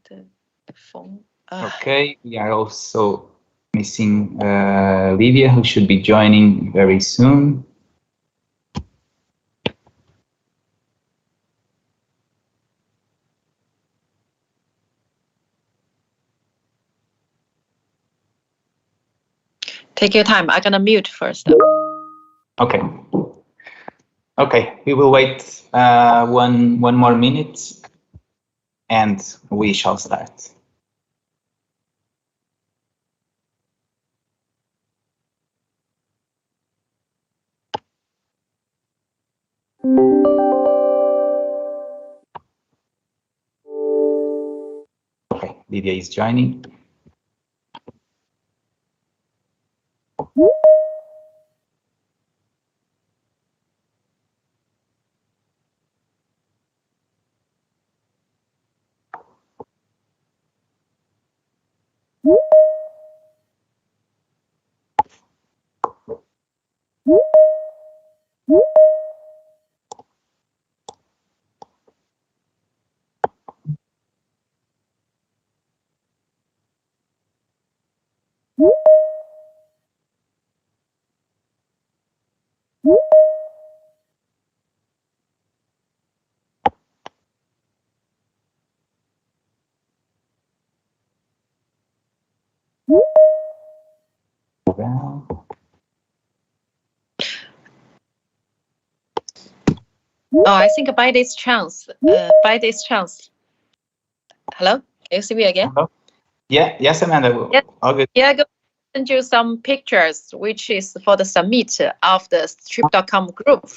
the phone. Okay, we are also missing Lydia, who should be joining very soon. Take your time. I'm gonna mute first. Okay. Okay, we will wait one more minute, and we shall start. Okay, Lydia is joining. Oh, I think by this chance, hello, can you see me again? Hello? Yeah, yes, Amanda. Yeah. All good. Yeah, I go send you some pictures, which is for the summit of the Trip.com group.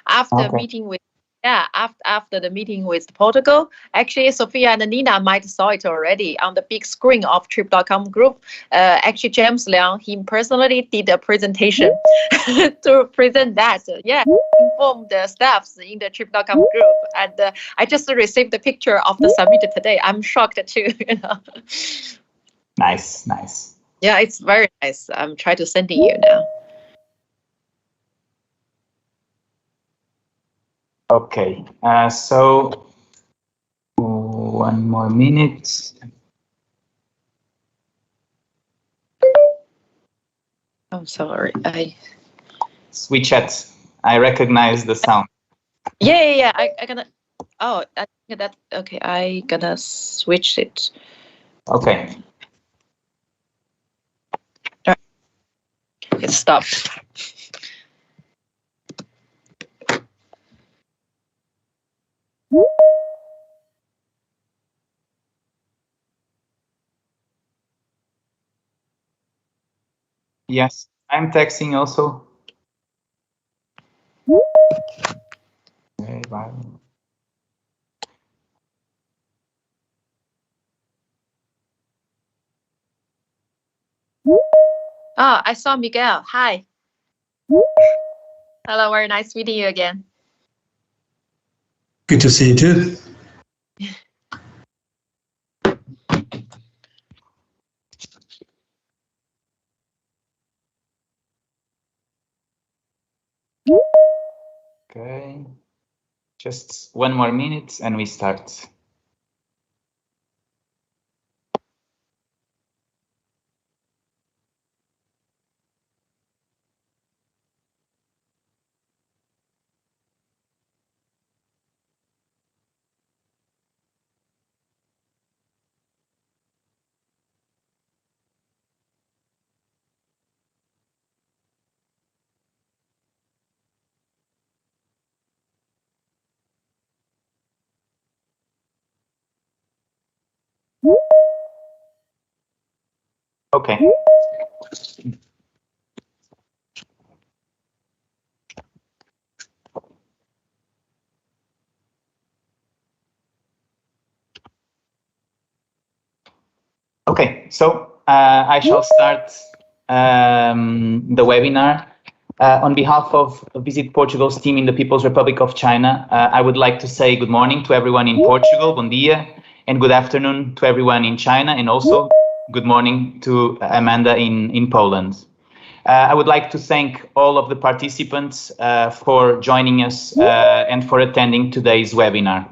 After meeting with, after the meeting with Portugal, actually Sophia and Nina might saw it already on the big screen of Trip.com group. Actually, James Liang, he personally did a presentation to present that. Yeah, inform the staffs in the Trip.com group, and I just received the picture of the summit today. I'm shocked too. You know. Nice, nice. Yeah, it's very nice. I'm trying to send it you now. Okay, so one more minute. I'm sorry. WeChat. I recognize the sound. Yeah. I gonna. Oh, I think that okay. I gonna switch it. Okay. It stopped. Yes, I'm texting also. Okay, bye. Oh, I saw Miguel. Hi. Hello, very nice meeting you again. Good to see you too. Okay, just one more minute and we start. Okay. Okay, so I shall start the webinar. On behalf of Visit Portugal's team in the People's Republic of China, I would like to say good morning to everyone in Portugal, bom dia, and good afternoon to everyone in China, and also good morning to Amanda in Poland. I would like to thank all of the participants for joining us and for attending today's webinar.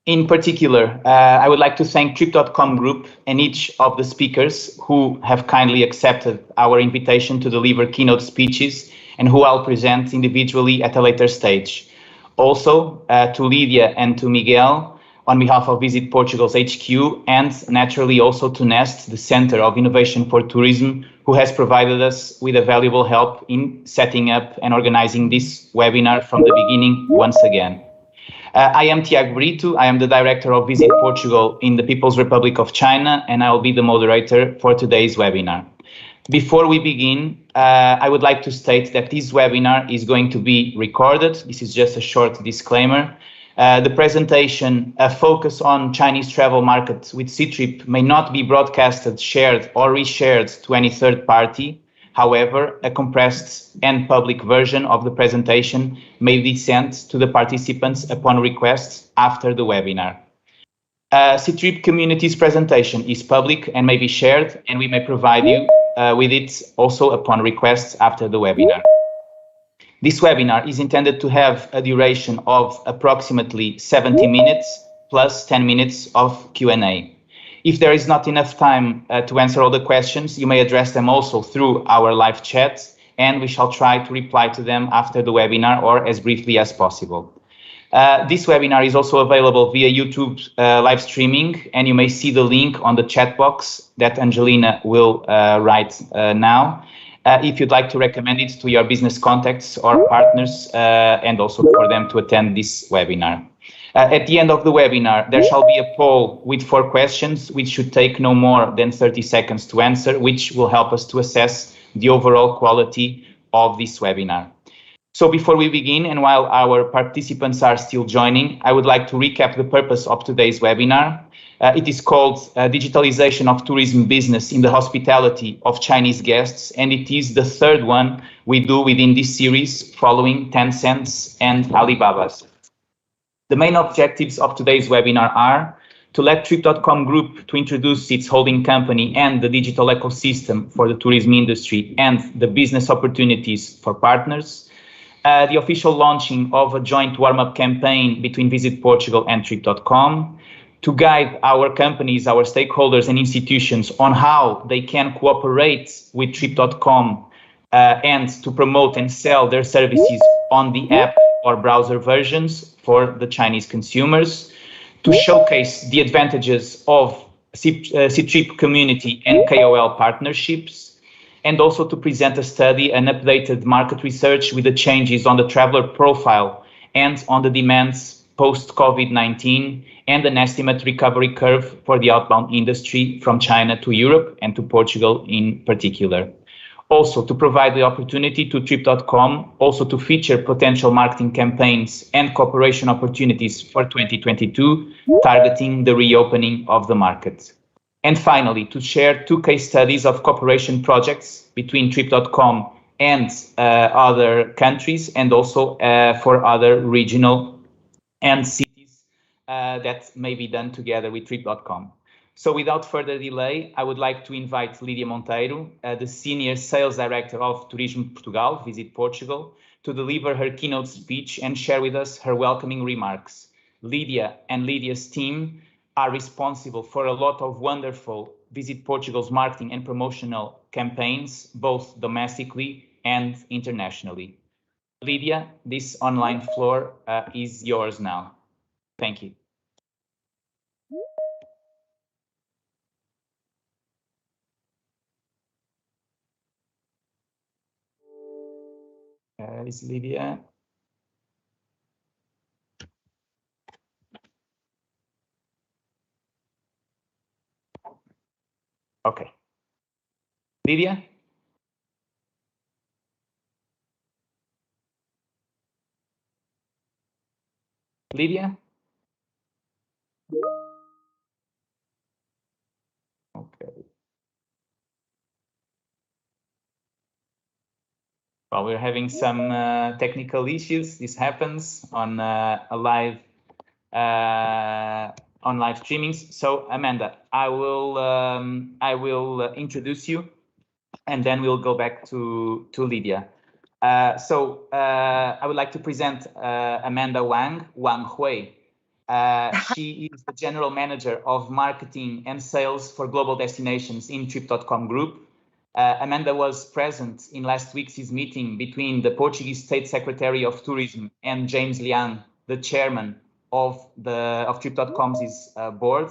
In particular, I would like to thank Trip.com Group and each of the speakers who have kindly accepted our invitation to deliver keynote speeches and who I'll present individually at a later stage. Also, to Lydia and to Miguel, on behalf of Visit Portugal's HQ, and naturally also to Nest, the Center of Innovation for Tourism, who has provided us with a valuable help in setting up and organizing this webinar from the beginning once again. I am Tiago Brito. I am the director of Visit Portugal in the People's Republic of China, and I will be the moderator for today's webinar. Before we begin, I would like to state that this webinar is going to be recorded. This is just a short disclaimer. The presentation, a focus on Chinese travel market with Ctrip, may not be broadcasted, shared, or reshared to any third party. However, a compressed and public version of the presentation may be sent to the participants upon request after the webinar. Ctrip Community's presentation is public and may be shared, and we may provide you with it also upon request after the webinar. This webinar is intended to have a duration of approximately 70 minutes plus 10 minutes of Q&A. If there is not enough time to answer all the questions, you may address them also through our live chat, and we shall try to reply to them after the webinar or as briefly as possible. This webinar is also available via YouTube live streaming, and you may see the link on the chat box that Angelina will write now. If you'd like to recommend it to your business contacts or partners, and also for them to attend this webinar. At the end of the webinar, there shall be a poll with 4 questions, which should take no more than 30 seconds to answer, which will help us to assess the overall quality of this webinar. So before we begin, and while our participants are still joining, I would like to recap the purpose of today's webinar. It is called Digitalization of Tourism Business in the Hospitality of Chinese Guests, and it is the third one we do within this series, following Tencent's and Alibaba's. The main objectives of today's webinar are to let Trip.com Group to introduce its holding company and the digital ecosystem for the tourism industry and the business opportunities for partners, the official launching of a joint warm-up campaign between Visit Portugal and Trip.com, to guide our companies, our stakeholders and institutions on how they can cooperate with Trip.com and to promote and sell their services on the app or browser versions for the Chinese consumers, to showcase the advantages of Ctrip community and KOL partnerships, and also to present a study and updated market research with the changes on the traveler profile and on the demands post-COVID-19 and an estimate recovery curve for the outbound industry from China to Europe and to Portugal in particular. Also, to provide the opportunity to Trip.com also to feature potential marketing campaigns and cooperation opportunities for 2022, targeting the reopening of the market. And finally, to share 2 case studies of cooperation projects between Trip.com and other countries, and also for other regional and cities that may be done together with Trip.com. So without further delay, I would like to invite Lydia Monteiro, the Senior Sales Director of Tourism Portugal, Visit Portugal, to deliver her keynote speech and share with us her welcoming remarks. Lydia and Lydia's team are responsible for a lot of wonderful Visit Portugal's marketing and promotional campaigns, both domestically and internationally. Lydia, this online floor is yours now. Thank you. Is Lydia? Okay. Lydia? Lydia? Okay. Well, we're having some technical issues. This happens on a live on live streamings. So Amanda, I will introduce you, and then we'll go back to Lydia. I would like to present Amanda Wang Hui. She is the general manager of marketing and sales for global destinations in Trip.com Group. Amanda was present in last week's meeting between the Portuguese State Secretary of Tourism and James Liang, the chairman of Trip.com's board,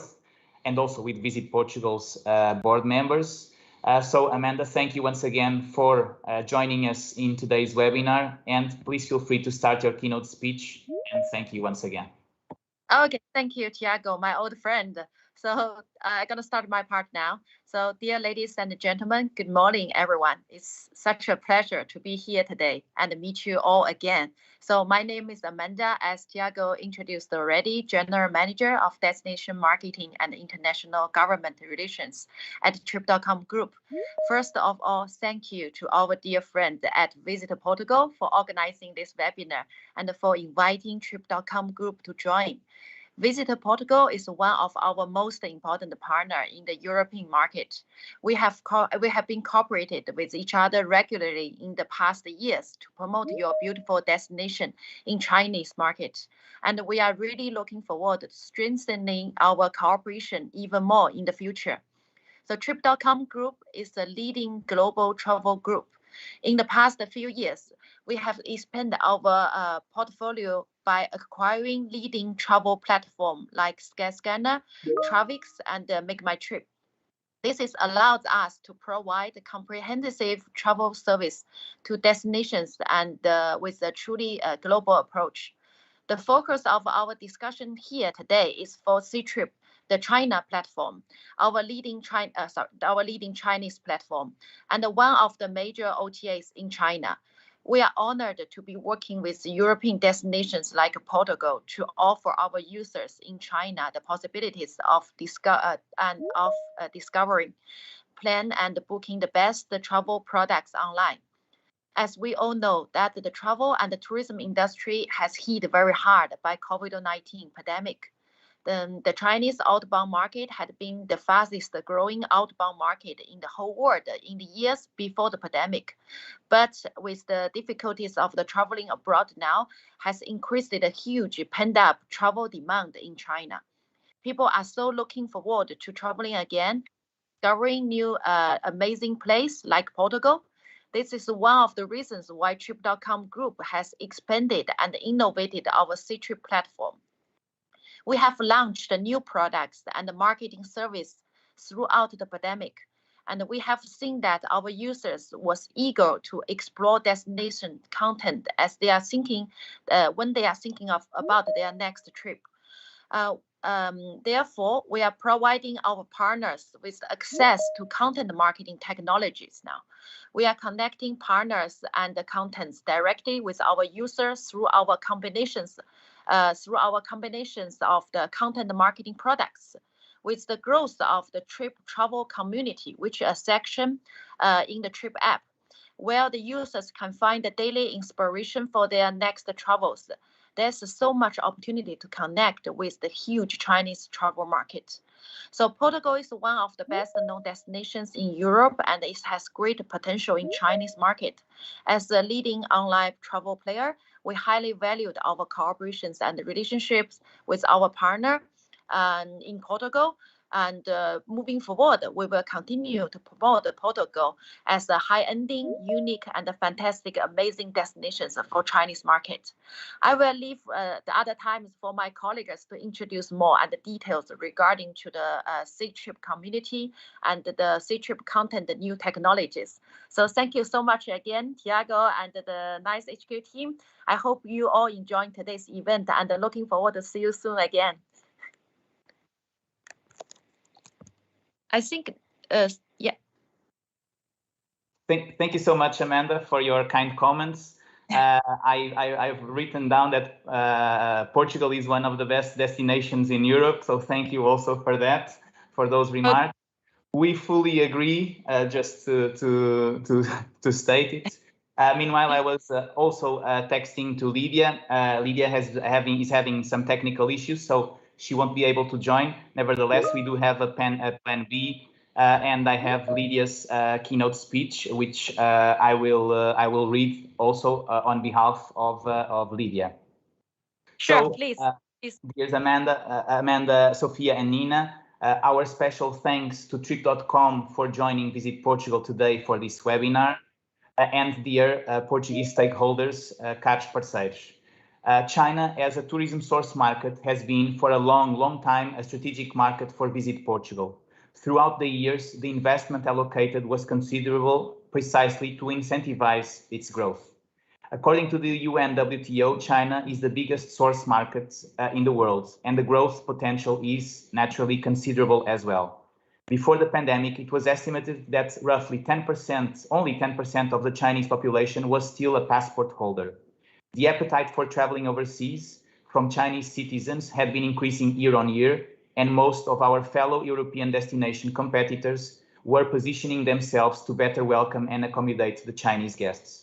and also with Visit Portugal's board members. So Amanda, thank you once again for joining us in today's webinar, and please feel free to start your keynote speech, and thank you once again. Okay, thank you, Tiago, my old friend. So I'm going to start my part now. So dear ladies and gentlemen, good morning, everyone. It's such a pleasure to be here today and meet you all again. So my name is Amanda, as Tiago introduced already, General Manager of Destination Marketing and International Government Relations at Trip.com Group. First of all, thank you to our dear friend at Visit Portugal for organizing this webinar and for inviting Trip.com Group to join. Visit Portugal is one of our most important partners in the European market. We have been cooperated with each other regularly in the past years to promote your beautiful destination in Chinese market. And we are really looking forward to strengthening our cooperation even more in the future. So Trip.com Group is the leading global travel group. In the past few years, we have expanded our portfolio by acquiring leading travel platform like Skyscanner, Travix, and Make My Trip. This has allowed us to provide a comprehensive travel service to destinations and with a truly global approach. The focus of our discussion here today is for Ctrip, the China platform, our leading Chinese platform, and one of the major OTAs in China. We are honored to be working with European destinations like Portugal to offer our users in China the possibilities of discovering, plan, and booking the best travel products online. As we all know that the travel and the tourism industry has hit very hard by COVID-19 pandemic. The Chinese outbound market had been the fastest growing outbound market in the whole world in the years before the pandemic. But with the difficulties of the traveling abroad now has increased the huge pent-up travel demand in China. People are so looking forward to traveling again, discovering new amazing place like Portugal. This is one of the reasons why Trip.com Group has expanded and innovated our Ctrip platform. We have launched new products and marketing service throughout the pandemic, and we have seen that our users was eager to explore destination content as they are thinking when they are thinking about their next trip. Therefore, we are providing our partners with access to content marketing technologies now. We are connecting partners and the contents directly with our users through our combinations of the content marketing products. With the growth of the Trip travel community, which is a section in the Trip app, where the users can find the daily inspiration for their next travels. There's so much opportunity to connect with the huge Chinese travel market. So Portugal is one of the best known destinations in Europe, and it has great potential in Chinese market. As a leading online travel player, we highly valued our collaborations and relationships with our partner in Portugal. And moving forward, we will continue to promote Portugal as a high-ending, unique, and fantastic, amazing destinations for Chinese market. I will leave the other times for my colleagues to introduce more and the details regarding to the Ctrip community and the Ctrip content, the new technologies. So thank you so much again, Tiago and the NICE HQ team. I hope you all enjoyed today's event and looking forward to see you soon again. I think, yeah. Thank you so much, Amanda, for your kind comments. I've written down that Portugal is one of the best destinations in Europe, so thank you also for that, for those remarks. We fully agree, just to state it. Meanwhile, I was also texting to Lydia. Lydia is having some technical issues, so she won't be able to join. Nevertheless, we do have a plan B, and I have Lydia's keynote speech, which I will read also on behalf of Lydia. Sure, so, please. Here's Amanda, Sophia, and Nina. Our special thanks to Trip.com for joining Visit Portugal today for this webinar. And dear Portuguese stakeholders, caros parceiros. China, as a tourism source market, has been for a long time a strategic market for Visit Portugal. Throughout the years, the investment allocated was considerable precisely to incentivize its growth. According to the UN WTO, China is the biggest source market in the world, and the growth potential is naturally considerable as well. Before the pandemic, it was estimated that roughly 10%, only 10% of the Chinese population was still a passport holder. The appetite for traveling overseas from Chinese citizens had been increasing year on year, and most of our fellow European destination competitors were positioning themselves to better welcome and accommodate the Chinese guests.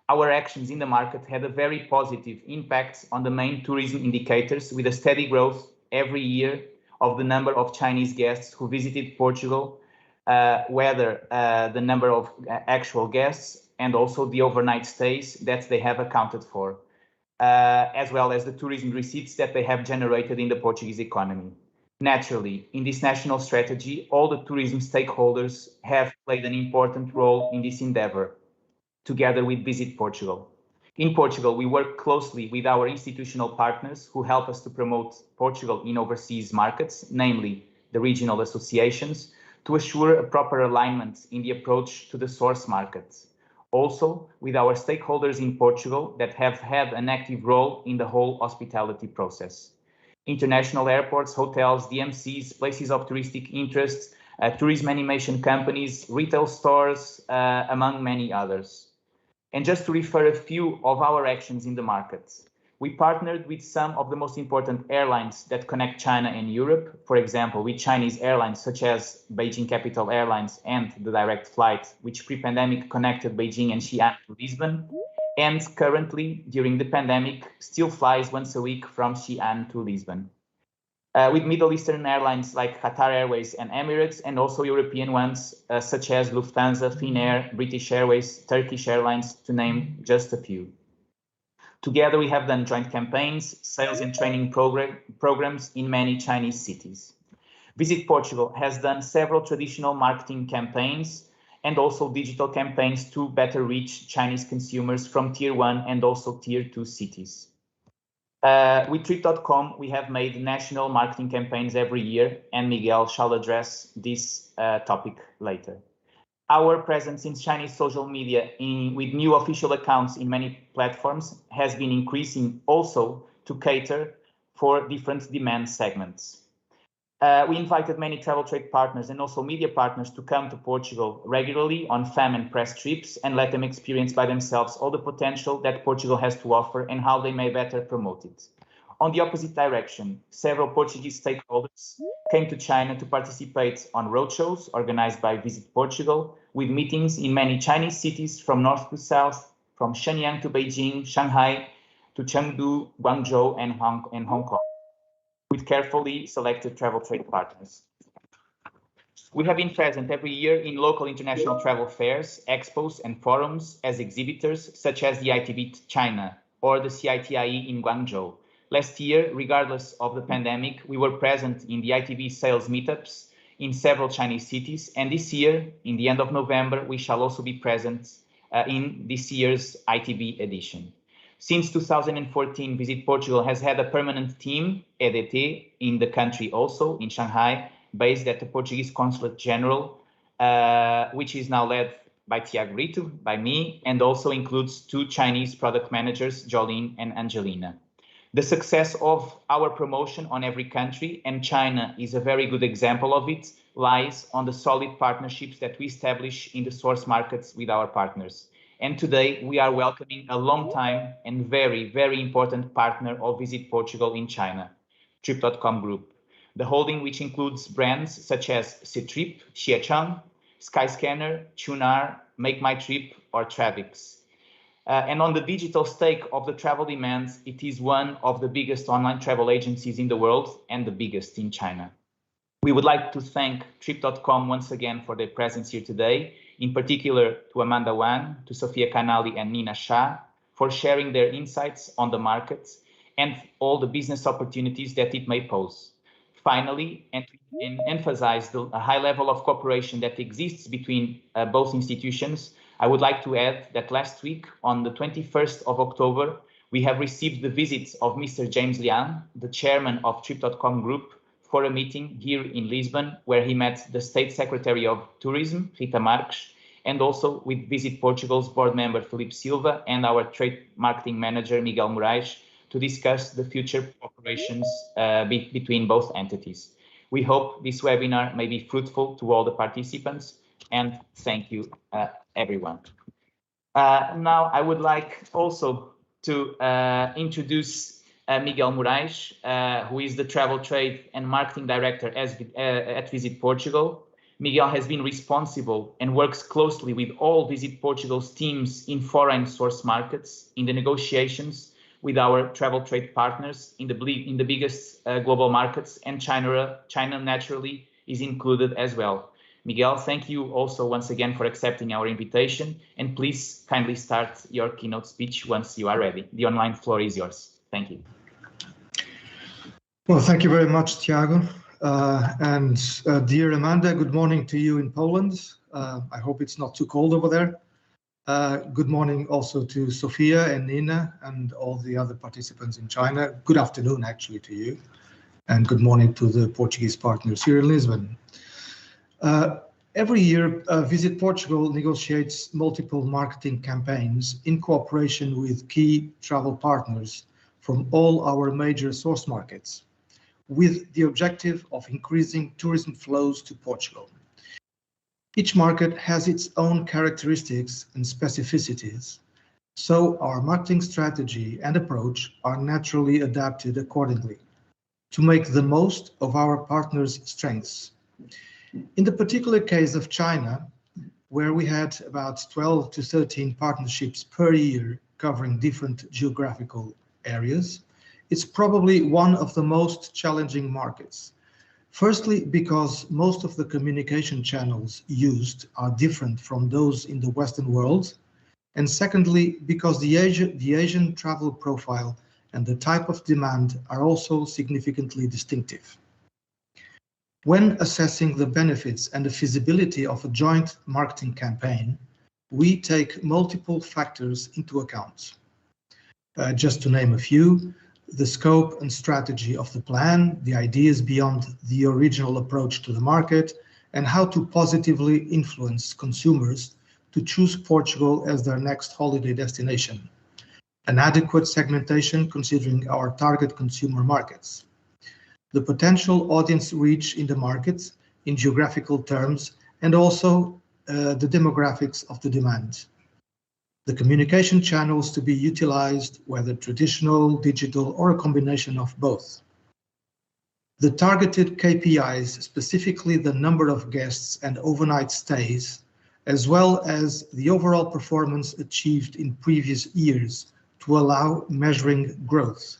Our actions in the market had a very positive impact on the main tourism indicators, with a steady growth every year of the number of Chinese guests who visited Portugal, whether the number of actual guests and also the overnight stays that they have accounted for, as well as the tourism receipts that they have generated in the Portuguese economy. Naturally, in this national strategy, all the tourism stakeholders have played an important role in this endeavor, together with Visit Portugal. In Portugal, we work closely with our institutional partners who help us to promote Portugal in overseas markets, namely the regional associations, to assure a proper alignment in the approach to the source markets. Also, with our stakeholders in Portugal that have had an active role in the whole hospitality process. International airports, hotels, DMCs, places of touristic interest, tourism animation companies, retail stores, among many others. And just to refer a few of our actions in the markets, we partnered with some of the most important airlines that connect China and Europe, for example, with Chinese airlines such as Beijing Capital Airlines and the direct flight, which pre-pandemic connected Beijing and Xi'an to Lisbon, and currently, during the pandemic, still flies once a week from Xi'an to Lisbon. With Middle Eastern airlines like Qatar Airways and Emirates, and also European ones such as Lufthansa, Finnair, British Airways, Turkish Airlines, to name just a few. Together, we have done joint campaigns, sales and training programs in many Chinese cities. Visit Portugal has done several traditional marketing campaigns and also digital campaigns to better reach Chinese consumers from Tier 1 and also Tier 2 cities. With Trip.com, we have made national marketing campaigns every year, and Miguel shall address this topic later. Our presence in Chinese social media with new official accounts in many platforms has been increasing also to cater for different demand segments. We invited many travel trade partners and also media partners to come to Portugal regularly on FAM and press trips and let them experience by themselves all the potential that Portugal has to offer and how they may better promote it. On the opposite direction, several Portuguese stakeholders came to China to participate on roadshows organized by Visit Portugal, with meetings in many Chinese cities from north to south, from Shenyang to Beijing, Shanghai to Chengdu, Guangzhou, and Hong Kong, with carefully selected travel trade partners. We have been present every year in local international travel fairs, expos, and forums as exhibitors, such as the ITB China or the CITIE in Guangzhou. Last year, regardless of the pandemic, we were present in the ITB sales meetups in several Chinese cities, and this year, in the end of November, we shall also be present in this year's ITB edition. Since 2014, Visit Portugal has had a permanent team, EDT, in the country also, in Shanghai, based at the Portuguese Consulate General, which is now led by Tiago Brito, by me, and also includes 2 Chinese product managers, Jolene and Angelina. The success of our promotion on every country, and China is a very good example of it, lies on the solid partnerships that we establish in the source markets with our partners. And today we are welcoming a long time and very, very important partner of Visit Portugal in China, Trip.com Group. The holding, which includes brands such as Ctrip, Xiecheng, Skyscanner, Qunar, Make My Trip, or Travix. And on the digital stake of the travel demand, it is one of the biggest online travel agencies in the world and the biggest in China. We would like to thank Trip.com once again for their presence here today, in particular to Amanda Wang, to Sofia Canali and Nina Shah, for sharing their insights on the market, and all the business opportunities that it may pose. Finally, and emphasize the high level of cooperation that exists between both institutions, I would like to add that last week, on the 21st of October, we have received the visit of Mr. James Liang, the chairman of Trip.com Group, for a meeting here in Lisbon, where he met the State Secretary of Tourism, Rita Marques, and also with Visit Portugal's board member, Felipe Silva, and our trade marketing manager, Miguel Moraes, to discuss the future operations between both entities. We hope this webinar may be fruitful to all the participants, and thank you, everyone. Now, I would like also to introduce Miguel Moraes, who is the Travel Trade and Marketing Director at Visit Portugal. Miguel has been responsible and works closely with all Visit Portugal's teams in foreign source markets in the negotiations with our travel trade partners in the biggest global markets, and China naturally is included as well. Miguel, thank you also once again for accepting our invitation, and please kindly start your keynote speech once you are ready. The online floor is yours. Thank you. Well, thank you very much, Thiago. Dear Amanda, good morning to you in Poland. I hope it's not too cold over there. Good morning also to Sophia and Nina and all the other participants in China. Good afternoon, actually, to you. And good morning to the Portuguese partners here in Lisbon. Every year, Visit Portugal negotiates multiple marketing campaigns in cooperation with key travel partners from all our major source markets, with the objective of increasing tourism flows to Portugal. Each market has its own characteristics and specificities, so our marketing strategy and approach are naturally adapted accordingly to make the most of our partners' strengths. In the particular case of China, where we had about 12 to 13 partnerships per year covering different geographical areas, it's probably one of the most challenging markets. Firstly, because most of the communication channels used are different from those in the Western world. And secondly, because the Asian travel profile and the type of demand are also significantly distinctive. When assessing the benefits and the feasibility of a joint marketing campaign, we take multiple factors into account. Just to name a few: the scope and strategy of the plan, the ideas beyond the original approach to the market, and how to positively influence consumers to choose Portugal as their next holiday destination. An adequate segmentation considering our target consumer markets. The potential audience reach in the markets in geographical terms, and also the demographics of the demand. The communication channels to be utilized, whether traditional, digital, or a combination of both. The targeted KPIs, specifically the number of guests and overnight stays, as well as the overall performance achieved in previous years to allow measuring growth.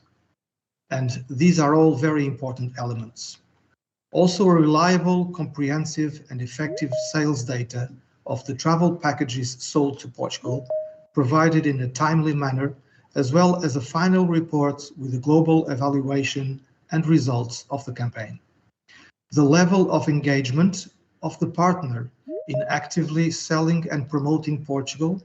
And these are all very important elements. Also, reliable, comprehensive, and effective sales data of the travel packages sold to Portugal, provided in a timely manner, as well as a final report with a global evaluation and results of the campaign. The level of engagement of the partner in actively selling and promoting Portugal,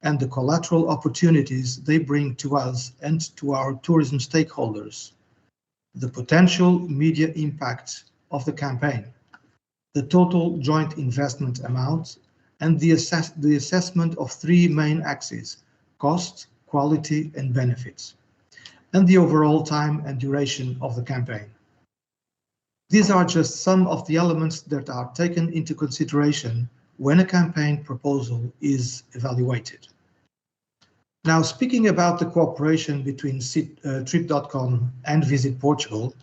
and the collateral opportunities they bring to us and to our tourism stakeholders. The potential media impact of the campaign, the total joint investment amount, and the assessment of three main axes: cost, quality, and benefits, and the overall time and duration of the campaign. These are just some of the elements that are taken into consideration when a campaign proposal is evaluated. Now, speaking about the cooperation between Trip.com and Visit Portugal,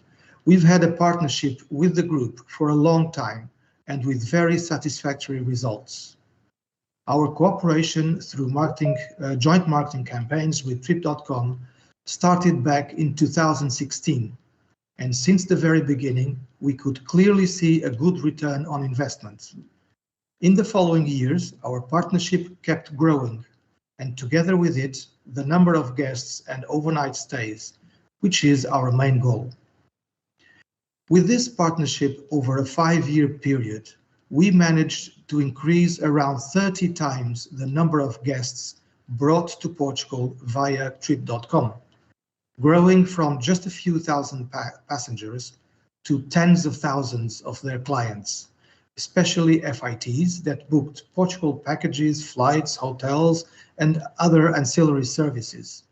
we've had a partnership with the group for a long time and with very satisfactory results. Our cooperation through joint marketing campaigns with Trip.com started back in 2016, and since the very beginning, we could clearly see a good return on investment. In the following years, our partnership kept growing, and together with it, the number of guests and overnight stays which is our main goal. With this partnership over a 5-year period, we managed to increase around 30 times the number of guests brought to Portugal via Trip.com, growing from just a few thousand passengers to tens of thousands of their clients, especially FITs that booked Portugal packages, flights, hotels, and other ancillary services,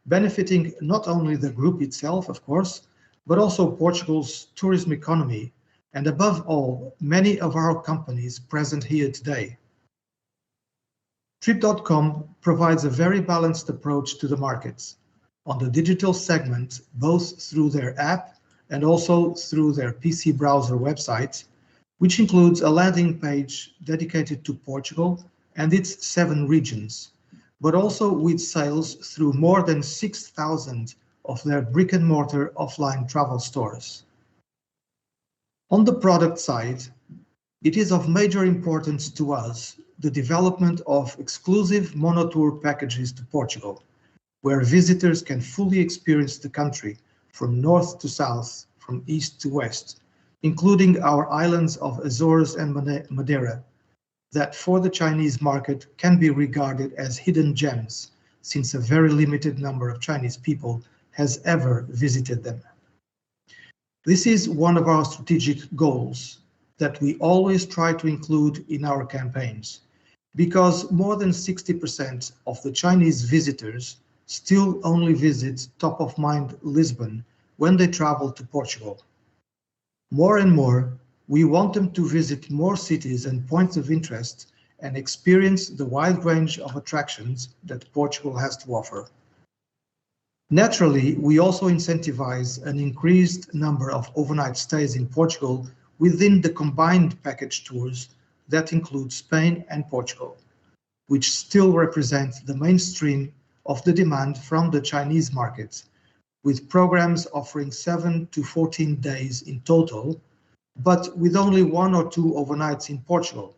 benefiting not only the group itself, of course, but also Portugal's tourism economy, and above all, many of our companies present here today. Trip.com provides a very balanced approach to the markets. On the digital segment, both through their app and also through their PC browser website, which includes a landing page dedicated to Portugal and its 7 regions, but also with sales through more than 6,000 of their brick-and-mortar offline travel stores. On the product side, it is of major importance to us the development of exclusive monotour packages to Portugal, where visitors can fully experience the country from north to south, from east to west, including our islands of Azores and Madeira, that for the Chinese market can be regarded as hidden gems, since a very limited number of Chinese people has ever visited them. This is one of our strategic goals that we always try to include in our campaigns, because more than 60% of the Chinese visitors still only visit top-of-mind Lisbon when they travel to Portugal. More and more, we want them to visit more cities and points of interest and experience the wide range of attractions that Portugal has to offer. Naturally, we also incentivize an increased number of overnight stays in Portugal within the combined package tours that include Spain and Portugal, which still represent the mainstream of the demand from the Chinese market, with programs offering 7 to 14 days in total, but with only 1 or 2 overnights in Portugal,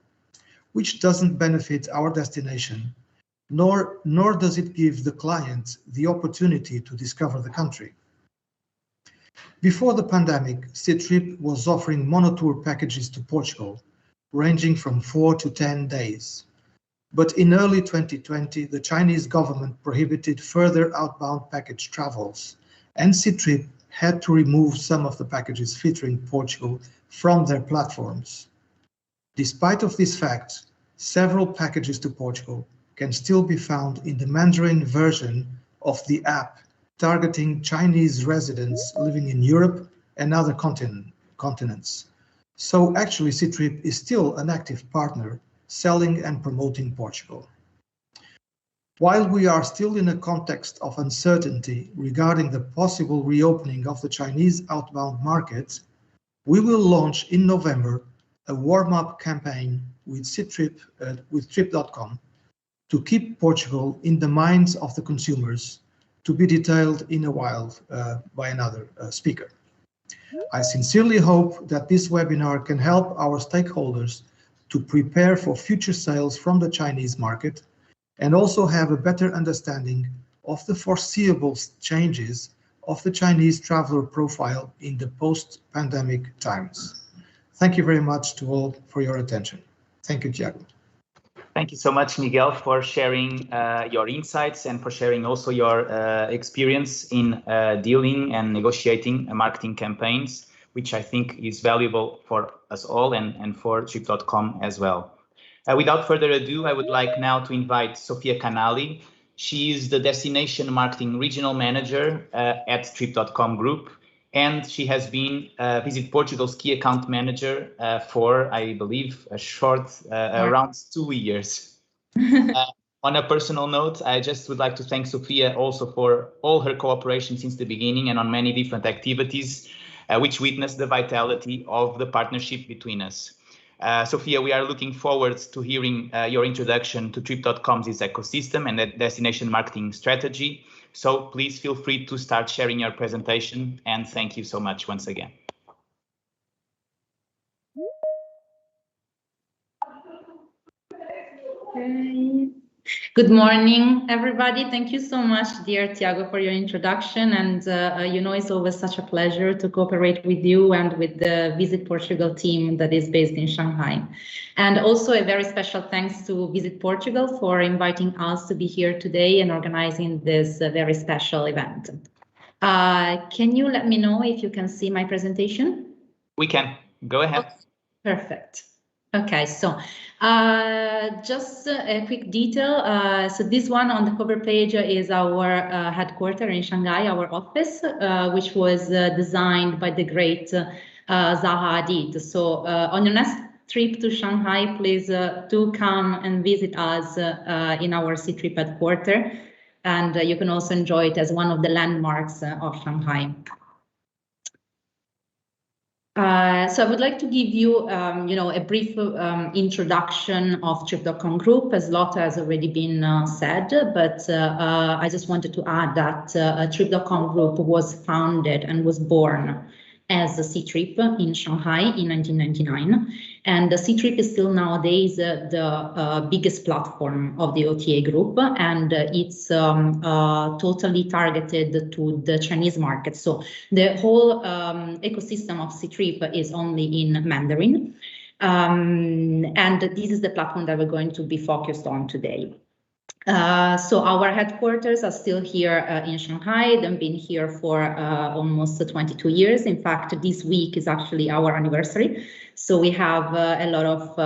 which doesn't benefit our destination, nor does it give the client the opportunity to discover the country. Before the pandemic, Citrip was offering monotour packages to Portugal, ranging from 4 to 10 days. But in early 2020, the Chinese government prohibited further outbound package travels, and Citrip had to remove some of the packages featuring Portugal from their platforms. Despite of this fact, several packages to Portugal can still be found in the Mandarin version of the app, targeting Chinese residents living in Europe and other continents. So actually, Citrip is still an active partner selling and promoting Portugal. While we are still in a context of uncertainty regarding the possible reopening of the Chinese outbound market, we will launch in November a warm-up campaign with Citrip, with Trip.com, to keep Portugal in the minds of the consumers, to be detailed in a while by another speaker. I sincerely hope that this webinar can help our stakeholders to prepare for future sales from the Chinese market and also have a better understanding of the foreseeable changes of the Chinese traveler profile in the post-pandemic times. Thank you very much to all for your attention. Thank you, Tiago. Thank you so much, Miguel, for sharing your insights and for sharing also your experience in dealing and negotiating marketing campaigns, which I think is valuable for us all and for Trip.com as well. Without further ado, I would like now to invite Sofia Canali. She is the Destination Marketing Regional Manager at Trip.com Group, and she has been Visit Portugal's Key Account Manager for, I believe, a short, around 2 years. On a personal note, I just would like to thank Sofia also for all her cooperation since the beginning and on many different activities, which witnessed the vitality of the partnership between us. Sofia, we are looking forward to hearing your introduction to Trip.com's ecosystem and the destination marketing strategy. So please feel free to start sharing your presentation, and thank you so much once again. Okay. Good morning, everybody. Thank you so much, dear Tiago, for your introduction. And it's always such a pleasure to cooperate with you and with the Visit Portugal team that is based in Shanghai. And also a very special thanks to Visit Portugal for inviting us to be here today and organizing this very special event. Can you let me know if you can see my presentation? We can. Go ahead. Okay. Perfect. Okay, so just a quick detail. So this one on the cover page is our headquarters in Shanghai, our office, which was designed by the great Zaha Hadid. So on your next trip to Shanghai, please do come and visit us in our Ctrip headquarters. And you can also enjoy it as one of the landmarks of Shanghai. So I would like to give you, a brief introduction of Trip.com Group, as lot has already been said, but I just wanted to add that Trip.com Group was founded and was born as a Ctrip in Shanghai in 1999. And the Ctrip is still nowadays the biggest platform of the OTA group, and it's totally targeted to the Chinese market. So the whole ecosystem of Ctrip is only in Mandarin. And this is the platform that we're going to be focused on today. So our headquarters are still here in Shanghai. They've been here for almost 22 years. In fact, this week is actually our anniversary. So we have a lot of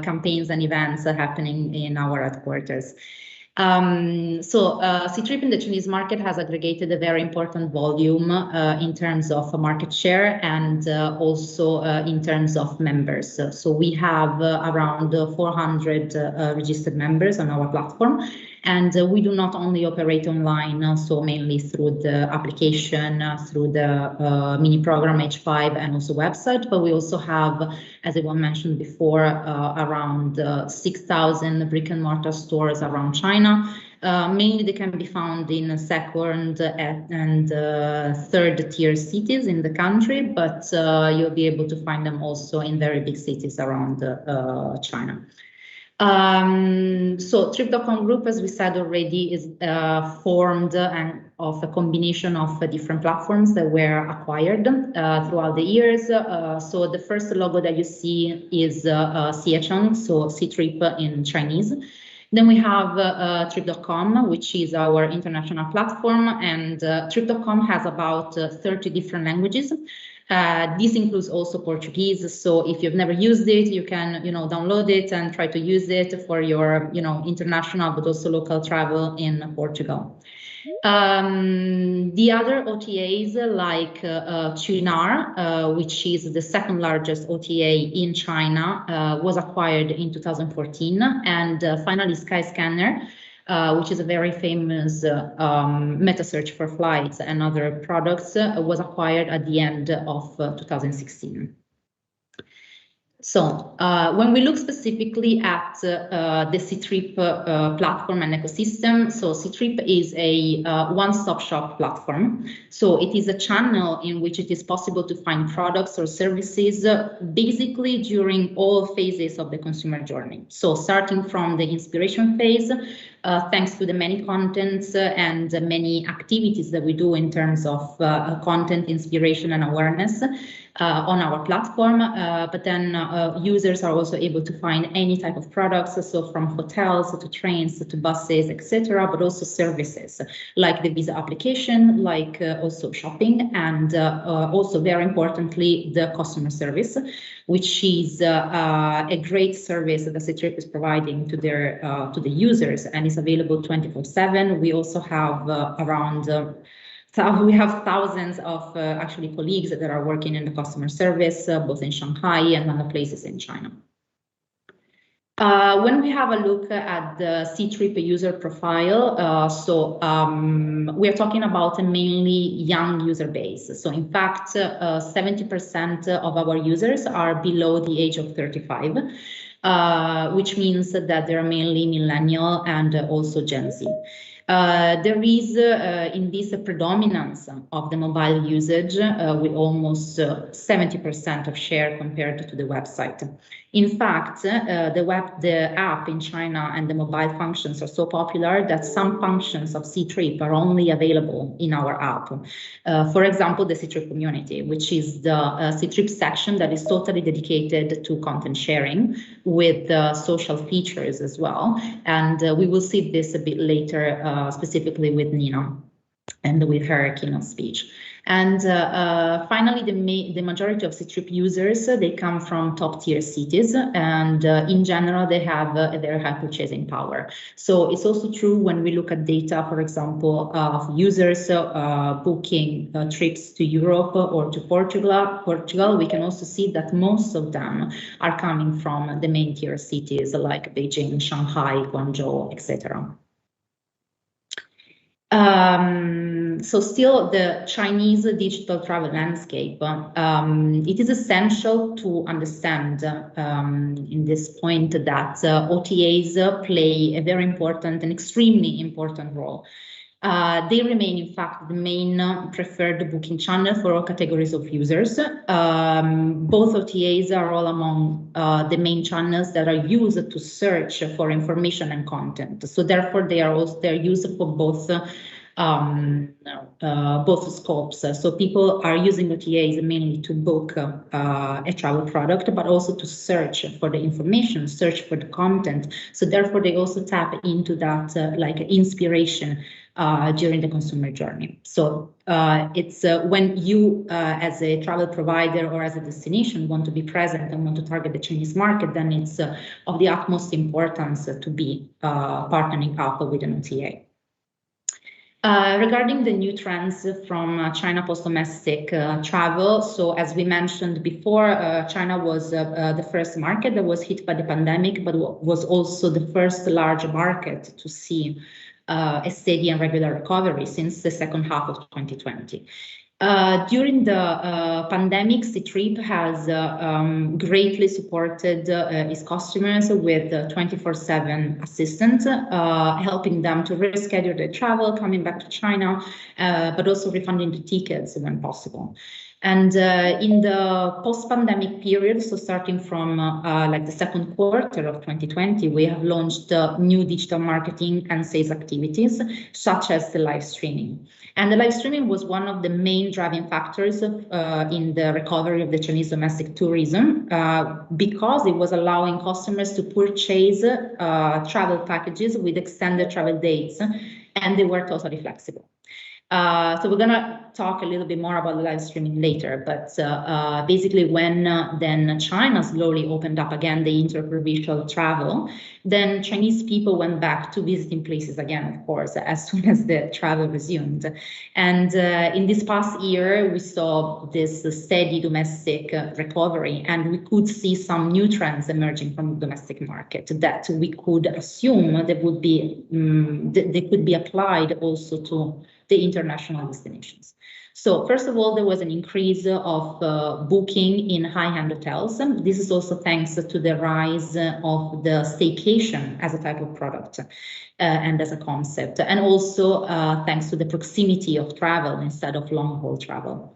campaigns and events happening in our headquarters. Ctrip in the Chinese market has aggregated a very important volume in terms of market share and also in terms of members. So we have around 400 registered members on our platform. And we do not only operate online, so mainly through the application, through the mini program H5 and also website, but we also have, as Yvonne mentioned before, around 6,000 brick and mortar stores around China. Mainly they can be found in second and third tier cities in the country, but you'll be able to find them also in very big cities around China. So Trip.com Group, as we said already, is formed of a combination of different platforms that were acquired throughout the years. So the first logo that you see is Siecheng, so Ctrip in Chinese. Then we have Trip.com, which is our international platform, and Trip.com has about 30 different languages. This includes also Portuguese. So if you've never used it, you can, download it and try to use it for your, international, but also local travel in Portugal. The other OTAs like Qunar, which is the second largest OTA in China, was acquired in 2014. And finally, Skyscanner, which is a very famous meta search for flights and other products, was acquired at the end of 2016. So when we look specifically at the Ctrip platform and ecosystem, so Ctrip is a one-stop shop platform. So it is a channel in which it is possible to find products or services basically during all phases of the consumer journey. So starting from the inspiration phase, thanks to the many contents and many activities that we do in terms of content, inspiration, and awareness on our platform, but then users are also able to find any type of products, so from hotels to trains to buses, etc., but also services like the visa application, like also shopping, and also very importantly, the customer service, which is a great service that Ctrip is providing to their to the users, and is available 24/7. We also have we have thousands of actually colleagues that are working in the customer service, both in Shanghai and other places in China. When we have a look at the Ctrip user profile, we are talking about a mainly young user base. So in fact, 70% of our users are below the age of 35, which means that they're mainly millennial and also Gen Z. There is in this a predominance of the mobile usage with almost 70% of share compared to the website. In fact, the app in China and the mobile functions are so popular that some functions of Ctrip are only available in our app. For example, the Ctrip community, which is the Ctrip section that is totally dedicated to content sharing with social features as well. And we will see this a bit later, specifically with Nina and with her keynote speech. And finally, the majority of Ctrip users, they come from top tier cities, and in general, they have a very high purchasing power. So it's also true when we look at data, for example, of users booking trips to Europe or to Portugal, we can also see that most of them are coming from the main tier cities like Beijing, Shanghai, Guangzhou, etc. So still the Chinese digital travel landscape, it is essential to understand in this point that OTAs play a very important and extremely important role. They remain, in fact, the main preferred booking channel for all categories of users. Both OTAs are all among the main channels that are used to search for information and content. So therefore, they're used for both scopes. So people are using OTAs mainly to book a travel product, but also to search for the information, search for the content. So therefore, they also tap into that like inspiration during the consumer journey. So it's when you as a travel provider or as a destination want to be present and want to target the Chinese market, then it's of the utmost importance to be partnering up with an OTA. Regarding the new trends from China post-domestic travel, so as we mentioned before, China was the first market that was hit by the pandemic, but was also the first large market to see a steady and regular recovery since the second half of 2020. During the pandemic, Ctrip has greatly supported its customers with 24/7 assistance, helping them to reschedule their travel, coming back to China, but also refunding the tickets when possible. And in the post-pandemic period, so starting from like the second quarter of 2020, we have launched new digital marketing and sales activities, such as the live streaming. And the live streaming was one of the main driving factors in the recovery of the Chinese domestic tourism, because it was allowing customers to purchase travel packages with extended travel dates, and they were totally flexible. So we're gonna talk a little bit more about the live streaming later, but basically when then China slowly opened up again the inter-provincial travel, then Chinese people went back to visiting places again, of course, as soon as the travel resumed. And in this past year, we saw this steady domestic recovery, and we could see some new trends emerging from the domestic market that we could assume that would be they could be applied also to the international destinations. So first of all, there was an increase of booking in high-end hotels. This is also thanks to the rise of the staycation as a type of product and as a concept, and also thanks to the proximity of travel instead of long-haul travel.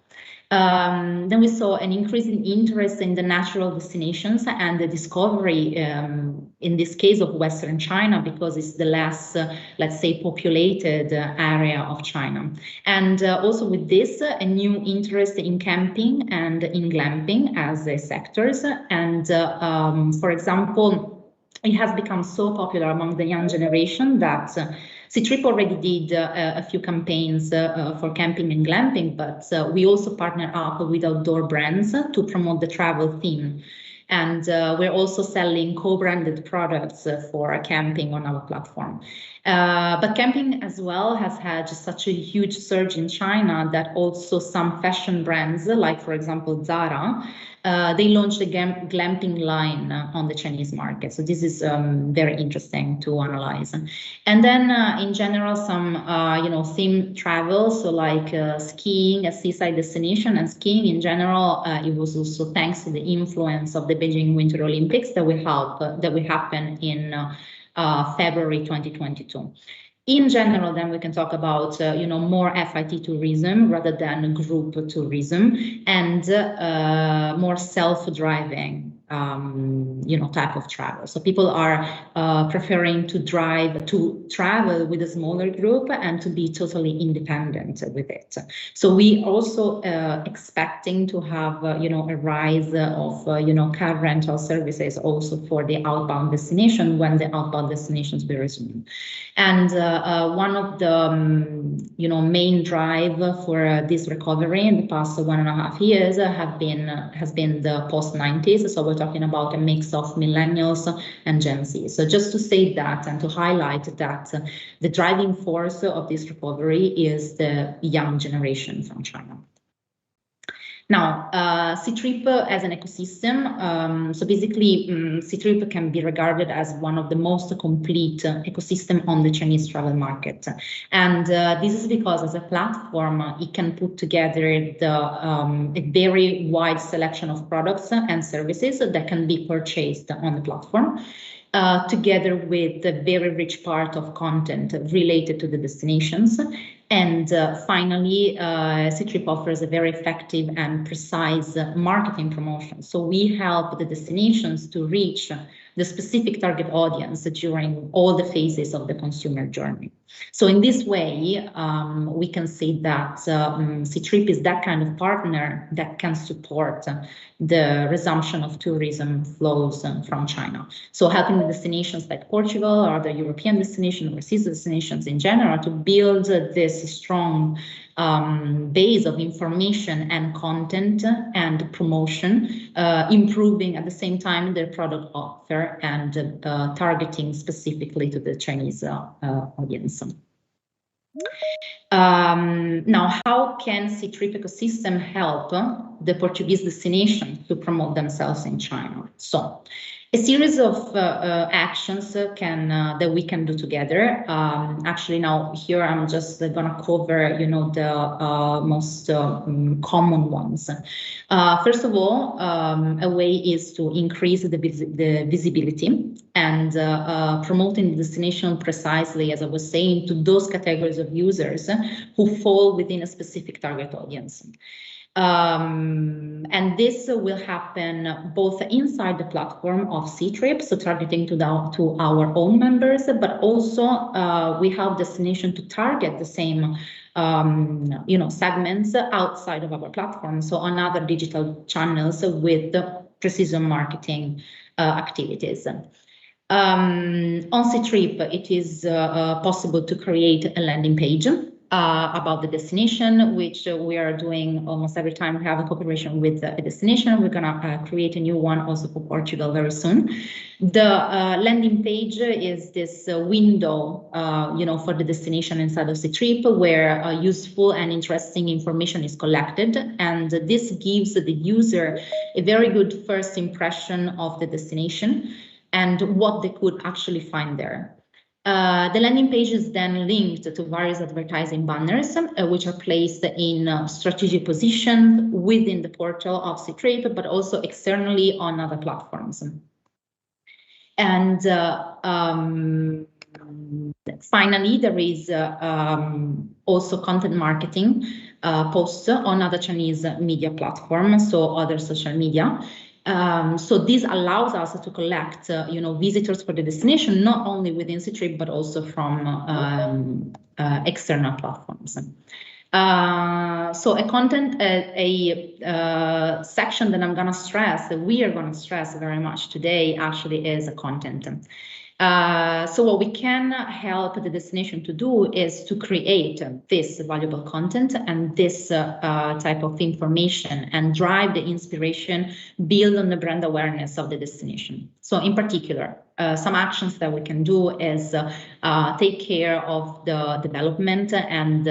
Then we saw an increase in interest in the natural destinations and the discovery, in this case of Western China, because it's the less, let's say, populated area of China. And also with this, a new interest in camping and in glamping as sectors. And for example, it has become so popular among the young generation that Ctrip already did a few campaigns for camping and glamping, but we also partner up with outdoor brands to promote the travel theme. And we're also selling co-branded products for camping on our platform. But camping as well has had just such a huge surge in China that also some fashion brands, like for example Zara, they launched a glamping line on the Chinese market. So this is very interesting to analyze. And then in general, some themed travel, so like skiing, a seaside destination, and skiing in general. It was also thanks to the influence of the Beijing Winter Olympics that will happen in February 2022. In general, then we can talk about, more FIT tourism rather than group tourism, and more self-driving, type of travel. So people are preferring to travel with a smaller group and to be totally independent with it. So we also expecting to have, a rise of, car rental services also for the outbound destination when the outbound destinations will resume. And one of the main drive for this recovery in the past 1.5 years has been the post-90s. So we're talking about a mix of millennials and Gen Z. So just to say that and to highlight that the driving force of this recovery is the young generation from China. Now, Ctrip as an ecosystem, so basically Ctrip can be regarded as one of the most complete ecosystem on the Chinese travel market. And this is because as a platform, it can put together a very wide selection of products and services that can be purchased on the platform. Together with a very rich part of content related to the destinations. And finally, Ctrip offers a very effective and precise marketing promotion. So we help the destinations to reach the specific target audience during all the phases of the consumer journey. So in this way, we can say that Ctrip is that kind of partner that can support the resumption of tourism flows from China. So helping the destinations like Portugal or the European destination, overseas destinations in general, to build this strong base of information and content and promotion, improving at the same time their product offer and targeting specifically to the Chinese audience. Now, how can Ctrip ecosystem help the Portuguese destination to promote themselves in China? So, a series of actions that we can do together. Actually, now here I'm just gonna cover, the most common ones. First of all, a way is to increase the visibility and promoting the destination precisely, as I was saying, to those categories of users who fall within a specific target audience. And this will happen both inside the platform of Ctrip, so targeting to our own members, but also we help destination to target the same segments outside of our platform, so on other digital channels with precision marketing activities. On Ctrip, it is possible to create a landing page about the destination, which we are doing almost every time we have a cooperation with a destination. We're gonna create a new one also for Portugal very soon. The landing page is this window, for the destination inside of Ctrip, where useful and interesting information is collected, and this gives the user a very good first impression of the destination and what they could actually find there. The landing page is then linked to various advertising banners, which are placed in strategic position within the portal of Ctrip, but also externally on other platforms. And finally, there is also content marketing posts on other Chinese media platforms, so other social media. So this allows us to collect, visitors for the destination, not only within Ctrip, but also from external platforms. So a content, a section that I'm going to stress, that we are going to stress very much today, actually is a content. So what we can help the destination to do is to create this valuable content and this type of information and drive the inspiration, build on the brand awareness of the destination. So in particular, some actions that we can do is take care of the development and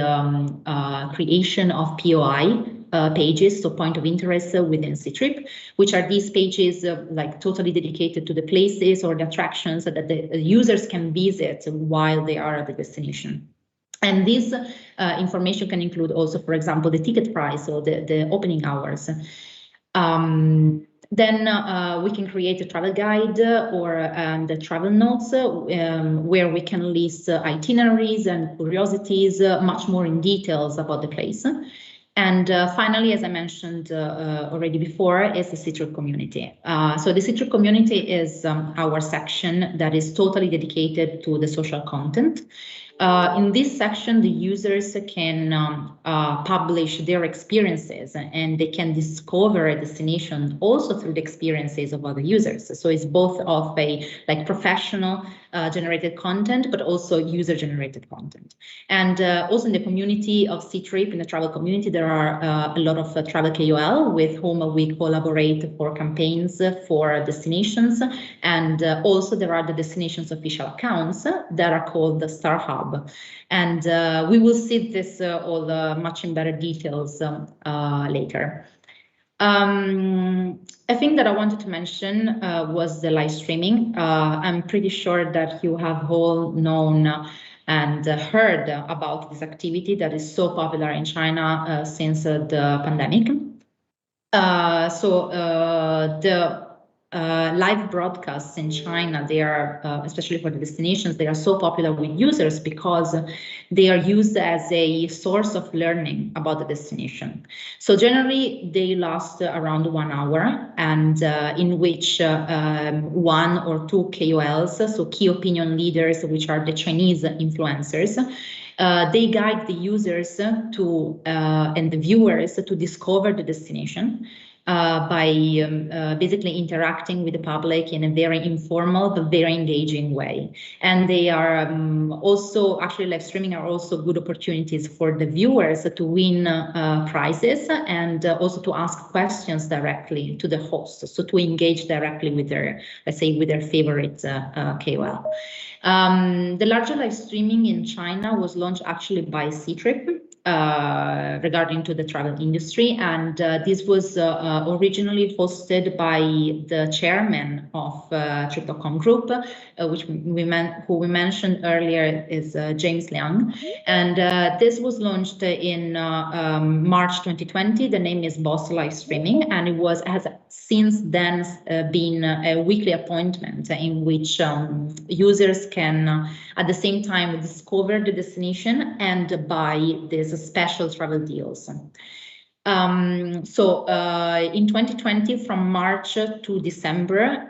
creation of POI pages, so point of interest within Ctrip, which are these pages like totally dedicated to the places or the attractions that the users can visit while they are at the destination. And this information can include also, for example, the ticket price or the opening hours. Then we can create a travel guide or the travel notes where we can list itineraries and curiosities much more in details about the place. And finally, as I mentioned already before, is the Citrip community. So the Citrip community is our section that is totally dedicated to the social content. In this section, the users can publish their experiences and they can discover a destination also through the experiences of other users. So it's both of a professional generated content, but also user generated content. And also in the community of Citrip, in the travel community, there are a lot of travel KOL with whom we collaborate for campaigns for destinations. And also there are the destinations official accounts that are called the Star Hub. And we will see this all much in better details later. A thing that I wanted to mention was the live streaming. I'm pretty sure that you have all known and heard about this activity that is so popular in China since the pandemic. The live broadcasts in China, they are, especially for the destinations, they are so popular with users because they are used as a source of learning about the destination. So generally, they last around 1 hour, and in which 1 or 2 KOLs, so key opinion leaders, which are the Chinese influencers, they guide the users to and the viewers to discover the destination. By basically interacting with the public in a very informal but very engaging way. And they are also, actually live streaming are also good opportunities for the viewers to win prizes and also to ask questions directly to the host, so to engage directly with their, let's say, with their favorite KOL. The larger live streaming in China was launched actually by Citrip, regarding to the travel industry, and this was originally hosted by the chairman of Trip.com Group, who we mentioned earlier is James Liang, and this was launched in March 2020. The name is Boss Live Streaming, and it has since then been a weekly appointment in which users can at the same time discover the destination and buy these special travel deals. In 2020, from March to December,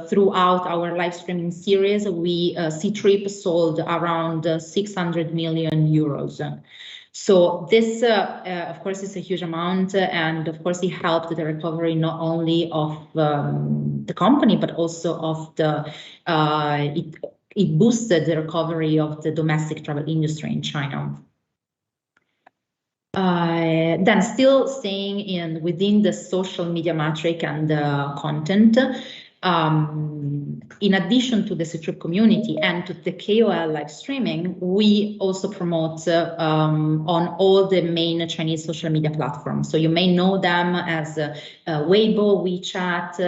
throughout our live streaming series, Citrip sold around 600 million euros. So this, of course, is a huge amount, and of course, it helped the recovery not only of the company, but also of the it boosted the recovery of the domestic travel industry in China. Then still staying within the social media metric and the content, in addition to the Citrip community and to the KOL live streaming, we also promote on all the main Chinese social media platforms. So you may know them as Weibo, WeChat,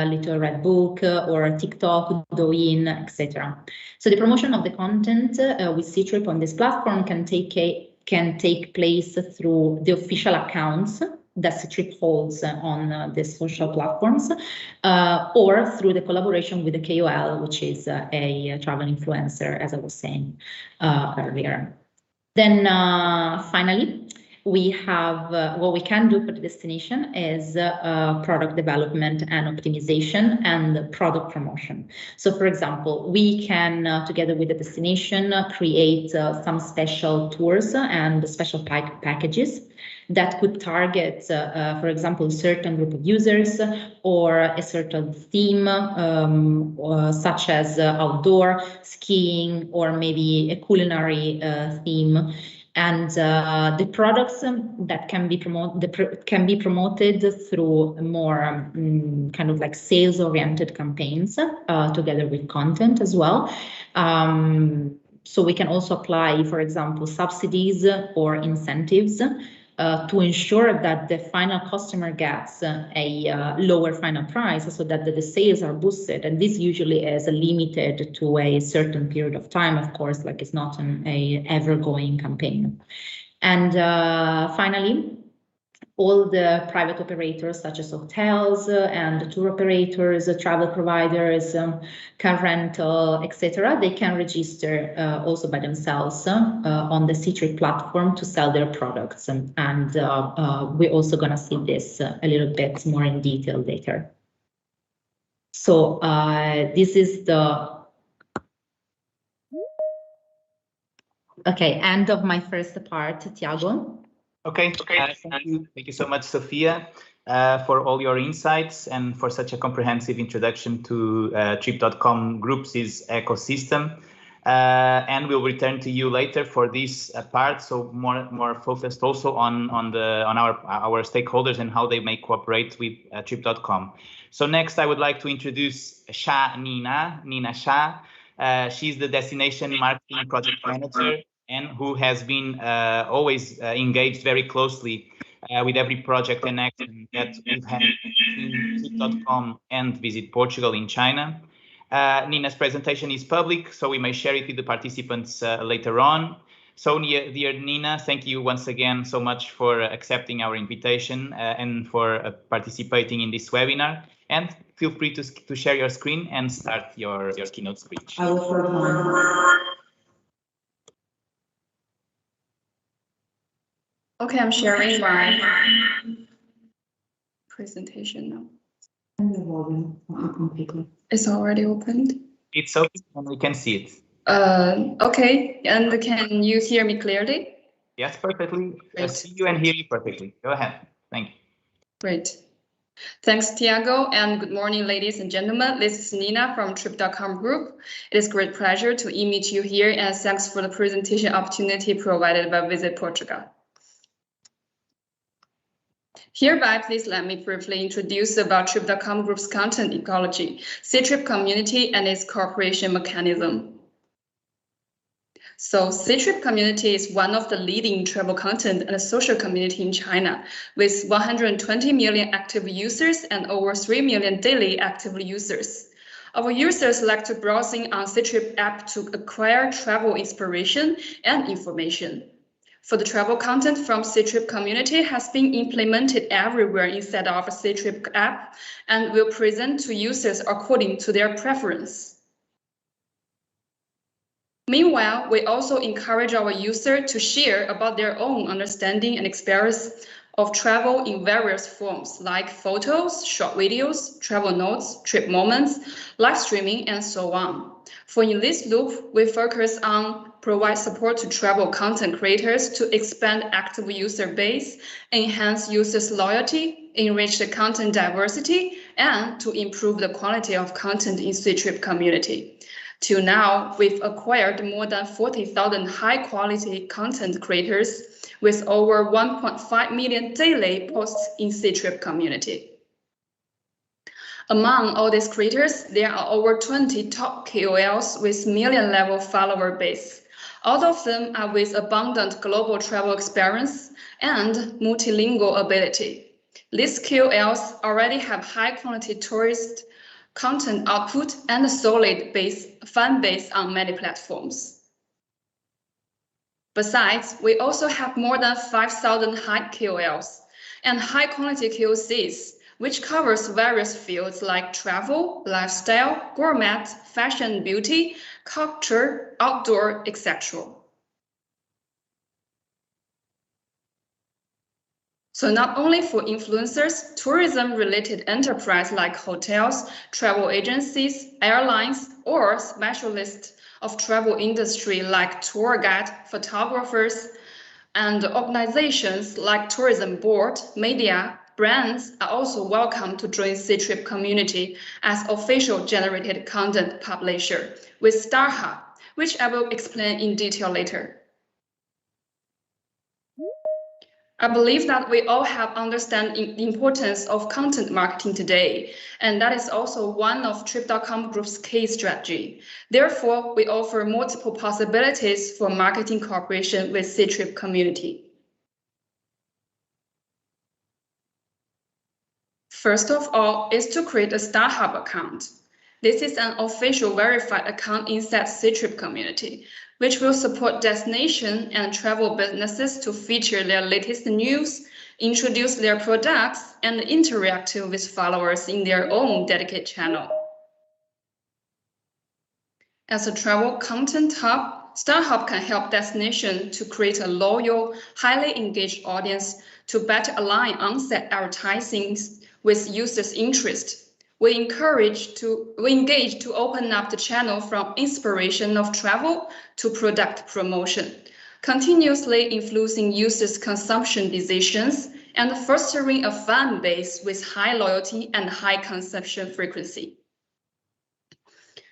Little Red Book, or TikTok, Douyin, etc. So the promotion of the content with Citrip on this platform can take place through the official accounts that Citrip holds on the social platforms, or through the collaboration with the KOL, which is a travel influencer, as I was saying earlier. Then finally, we have what we can do for the destination is product development and optimization and product promotion. So for example, we can, together with the destination, create some special tours and special packages that could target, for example, a certain group of users or a certain theme, such as outdoor, skiing, or maybe a culinary theme. And the products that can be promoted through more kind of like sales-oriented campaigns, together with content as well. So we can also apply, for example, subsidies or incentives to ensure that the final customer gets a lower final price, so that the sales are boosted. And this usually is limited to a certain period of time, of course, like it's not an ever-going campaign. And finally, all the private operators such as hotels and tour operators, travel providers, car rental, etc. They can register also by themselves on the Ctrip platform to sell their products. And we're also going to see this a little bit more in detail later. So this is the end of my first part, Tiago. Okay. Thank you so much, Sophia, for all your insights and for such a comprehensive introduction to Trip.com Group's ecosystem. And we'll return to you later for this part, so more focused also on our stakeholders and how they may cooperate with Trip.com. So next, I would like to introduce Nina Shah. She's the Destination Marketing Project Manager and who has been always engaged very closely with every project and action that we've had in Trip.com and VisitPortugal in China. Nina's presentation is public, so we may share it with the participants later on. So, dear Nina, thank you once again so much for accepting our invitation and for participating in this webinar. And feel free to share your screen and start your keynote speech. I will start mine. Okay, I'm sharing my presentation now. And the volume completely. It's already opened. It's open and we can see it. Okay, and can you hear me clearly? Yes, perfectly. I see you and hear you perfectly. Go ahead. Thank you. Great. Thanks, Tiago, and good morning, ladies and gentlemen. This is Nina from Trip.com Group. It is a great pleasure to meet you here, and thanks for the presentation opportunity provided by VisitPortugal. Hereby, please let me briefly introduce about Trip.com Group's content ecology, Ctrip community, and its cooperation mechanism. So Ctrip community is one of the leading travel content and social community in China, with 120 million active users and over 3 million daily active users. Our users like to browsing on Ctrip app to acquire travel inspiration and information. For the travel content from Ctrip community has been implemented everywhere inside of a Ctrip app and will present to users according to their preference. Meanwhile, we also encourage our users to share about their own understanding and experience of travel in various forms like photos, short videos, travel notes, trip moments, live streaming, and so on. For in this loop, we focus on provide support to travel content creators to expand active user base, enhance users' loyalty, enrich the content diversity, and to improve the quality of content in Ctrip community. Till now, we've acquired more than 40,000 high-quality content creators with over 1.5 million daily posts in Ctrip community. Among all these creators, there are over 20 top KOLs with million-level follower base. All of them are with abundant global travel experience and multilingual ability. These KOLs already have high-quality tourist content output and a solid fan base on many platforms. Besides, we also have more than 5,000 high KOLs and high-quality KOCs, which covers various fields like travel, lifestyle, gourmet, fashion, beauty, culture, outdoor, etc. So not only for influencers, tourism-related enterprise like hotels, travel agencies, airlines, or specialists of travel industry like tour guide, photographers, and organizations like tourism board, media, brands are also welcome to join Ctrip community as official generated content publisher with StarHub, which I will explain in detail later. I believe that we all have understand the importance of content marketing today, and that is also one of Trip.com Group's key strategy. Therefore, we offer multiple possibilities for marketing cooperation with Ctrip community. First of all is to create a StarHub account. This is an official verified account inside Ctrip community, which will support destination and travel businesses to feature their latest news, introduce their products, and interact with followers in their own dedicated channel. As a travel content hub, StarHub can help destinations to create a loyal, highly engaged audience to better align on-set advertising with users' interest. We engage to open up the channel from inspiration of travel to product promotion, continuously influencing users' consumption decisions and fostering a fan base with high loyalty and high consumption frequency.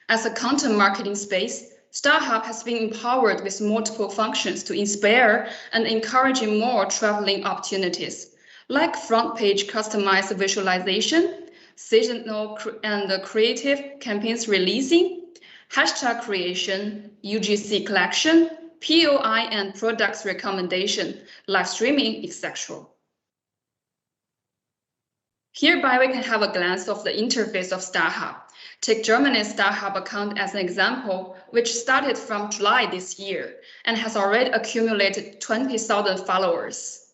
As a content marketing space, StarHub has been empowered with multiple functions to inspire and encourage more traveling opportunities, like front page customized visualization, seasonal and creative campaigns releasing, hashtag creation, UGC collection, POI and products recommendation, live streaming, etc. Hereby, we can have a glance of the interface of StarHub. Take Germany's StarHub account as an example, which started from July this year and has already accumulated 20,000 followers.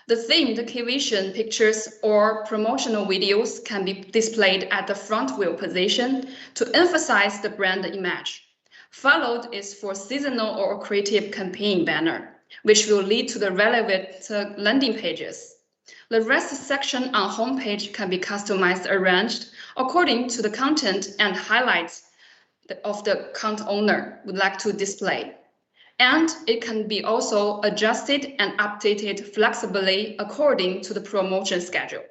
The themed key vision pictures or promotional videos can be displayed at the front wheel position to emphasize the brand image. Followed is for seasonal or creative campaign banner, which will lead to the relevant landing pages. The rest section on homepage can be customized, arranged according to the content and highlights of the account owner would like to display. And it can be also adjusted and updated flexibly according to the promotion schedule.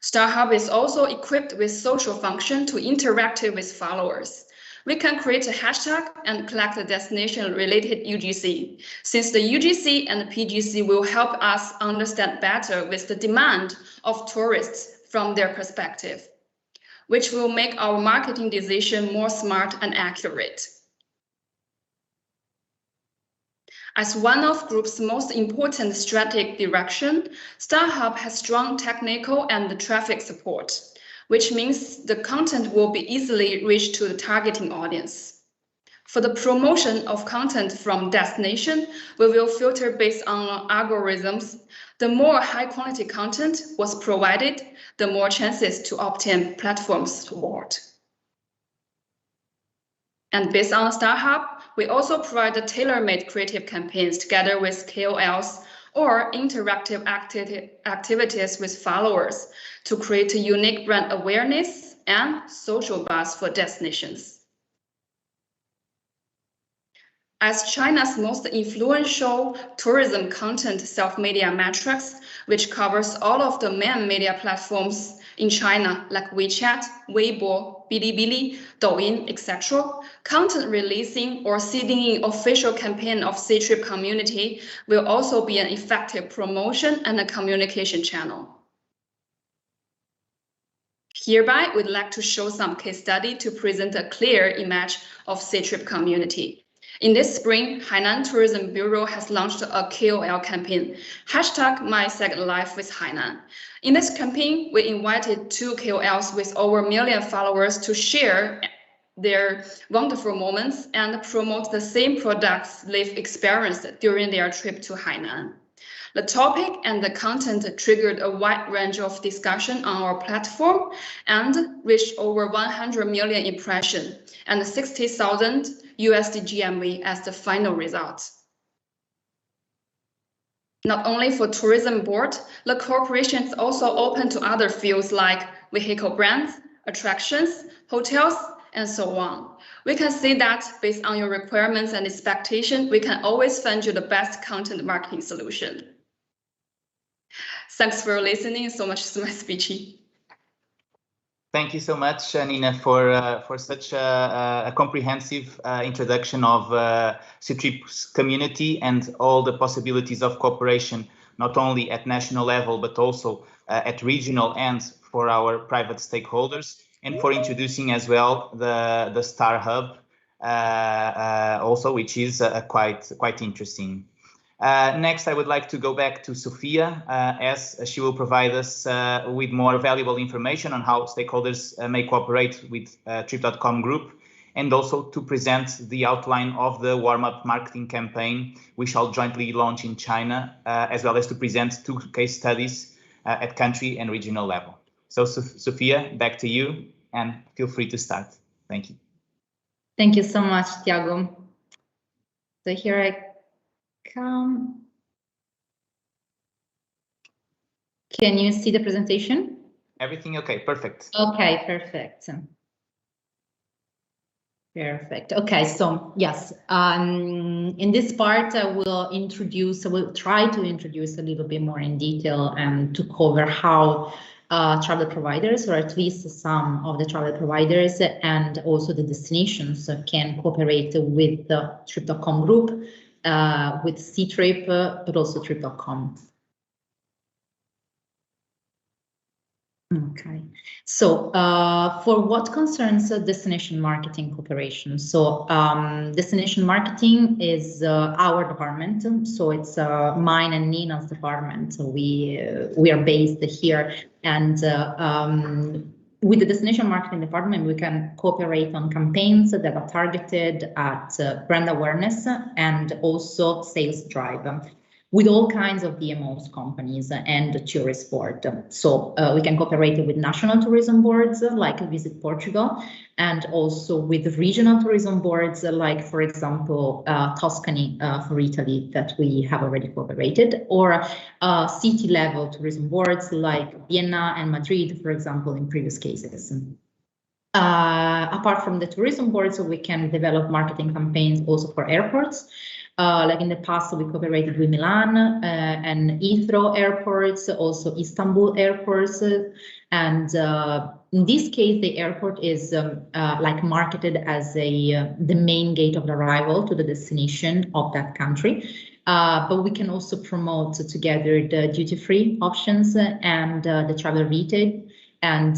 StarHub is also equipped with social function to interact with followers. We can create a hashtag and collect the destination-related UGC, since the UGC and PGC will help us understand better with the demand of tourists from their perspective, which will make our marketing decision more smart and accurate. As one of Group's most important strategic direction, StarHub has strong technical and traffic support, which means the content will be easily reached to the targeting audience. For the promotion of content from destination, we will filter based on algorithms. The more high-quality content was provided, the more chances to obtain platform support. And based on StarHub, we also provide tailor-made creative campaigns together with KOLs or interactive activities with followers to create a unique brand awareness and social buzz for destinations. As China's most influential tourism content self-media matrix, which covers all of the main media platforms in China like WeChat, Weibo, Bilibili, Douyin, etc., content releasing or seeding in official campaign of Ctrip community will also be an effective promotion and a communication channel. Hereby, we'd like to show some case study to present a clear image of Ctrip community. In this spring, Hainan Tourism Bureau has launched a KOL campaign, #MySecondLife with Hainan. In this campaign, we invited 2 KOLs with over 1 million followers to share their wonderful moments and promote the same products they've experienced during their trip to Hainan. The topic and the content triggered a wide range of discussion on our platform and reached over 100 million impressions and 60,000 USD GMV as the final result. Not only for tourism board, the cooperation is also open to other fields like vehicle brands, attractions, hotels, and so on. We can see that based on your requirements and expectations, we can always find you the best content marketing solution. Thanks for listening. So much to my speech. Thank you so much, Nina, for such a comprehensive introduction of Ctrip's community and all the possibilities of cooperation, not only at national level, but also at regional and for our private stakeholders, and for introducing as well the StarHub also, which is quite interesting. Next, I would like to go back to Sophia, as she will provide us with more valuable information on how stakeholders may cooperate with Trip.com Group and also to present the outline of the warm-up marketing campaign we shall jointly launch in China, as well as to present 2 case studies at country and regional level. So, Sofia, back to you, and feel free to start. Thank you. Thank you so much, Tiago. So here I come. Can you see the presentation? Everything okay, perfect. Okay, perfect. Perfect. Okay, so yes, in this part I will try to introduce a little bit more in detail and to cover how travel providers, or at least some of the travel providers and also the destinations can cooperate with the Trip.com group, with Ctrip, but also Trip.com. Okay, so for what concerns destination marketing cooperation, so destination marketing is our department, so it's mine and Nina's department. So we are based here, and with the destination marketing department, we can cooperate on campaigns that are targeted at brand awareness and also sales drive, with all kinds of DMOs companies and tourist board. So we can cooperate with national tourism boards like VisitPortugal, and also with regional tourism boards like, for example, Tuscany for Italy, that we have already cooperated, or city level tourism boards like Vienna and Madrid, for example, in previous cases. Apart from the tourism boards, we can develop marketing campaigns also for airports. Like in the past, we cooperated with Milan and Heathrow airports, also Istanbul airports. And in this case, the airport is like marketed as the main gate of arrival to the destination of that country. But we can also promote together the duty-free options and the travel retail. And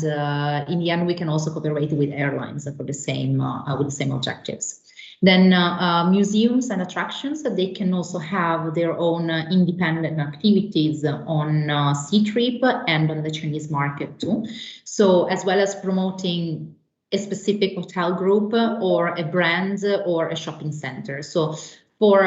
in the end, we can also cooperate with airlines for the same with the same objectives. Then museums and attractions, they can also have their own independent activities on Ctrip and on the Chinese market too. So as well as promoting a specific hotel group or a brand or a shopping center. So for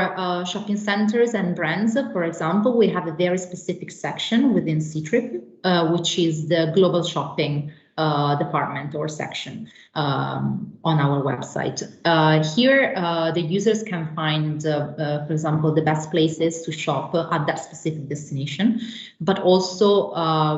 shopping centers and brands, for example, we have a very specific section within Ctrip, which is the global shopping department or section on our website. Here, the users can find, for example, the best places to shop at that specific destination, but also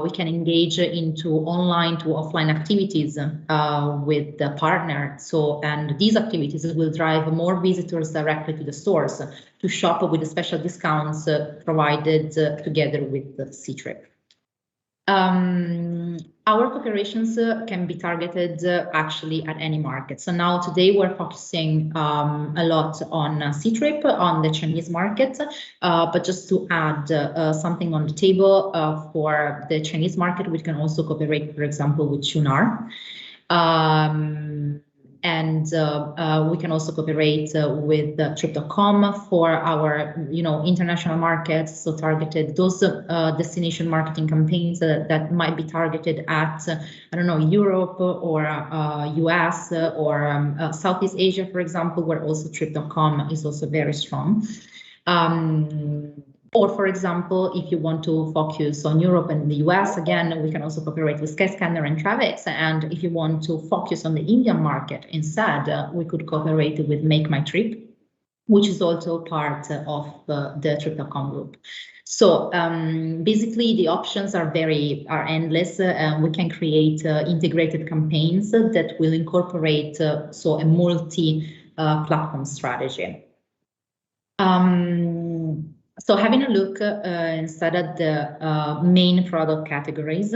we can engage into online to offline activities with the partner. So, and these activities will drive more visitors directly to the stores to shop with the special discounts provided together with the Ctrip. Our cooperations can be targeted actually at any market. So now today we're focusing a lot on Ctrip, on the Chinese market, but just to add something on the table for the Chinese market, we can also cooperate, for example, with Qunar. And we can also cooperate with Trip.com for our, international markets. So targeted those destination marketing campaigns that might be targeted at, Europe or US or Southeast Asia, for example, where also Trip.com is also very strong. Or, for example, if you want to focus on Europe and the US, again, we can also cooperate with Skyscanner and Travix. And if you want to focus on the Indian market instead, we could cooperate with Make My Trip, which is also part of the Trip.com group. So basically, the options are endless. We can create integrated campaigns that will incorporate a multi-platform strategy. So having a look instead at the main product categories,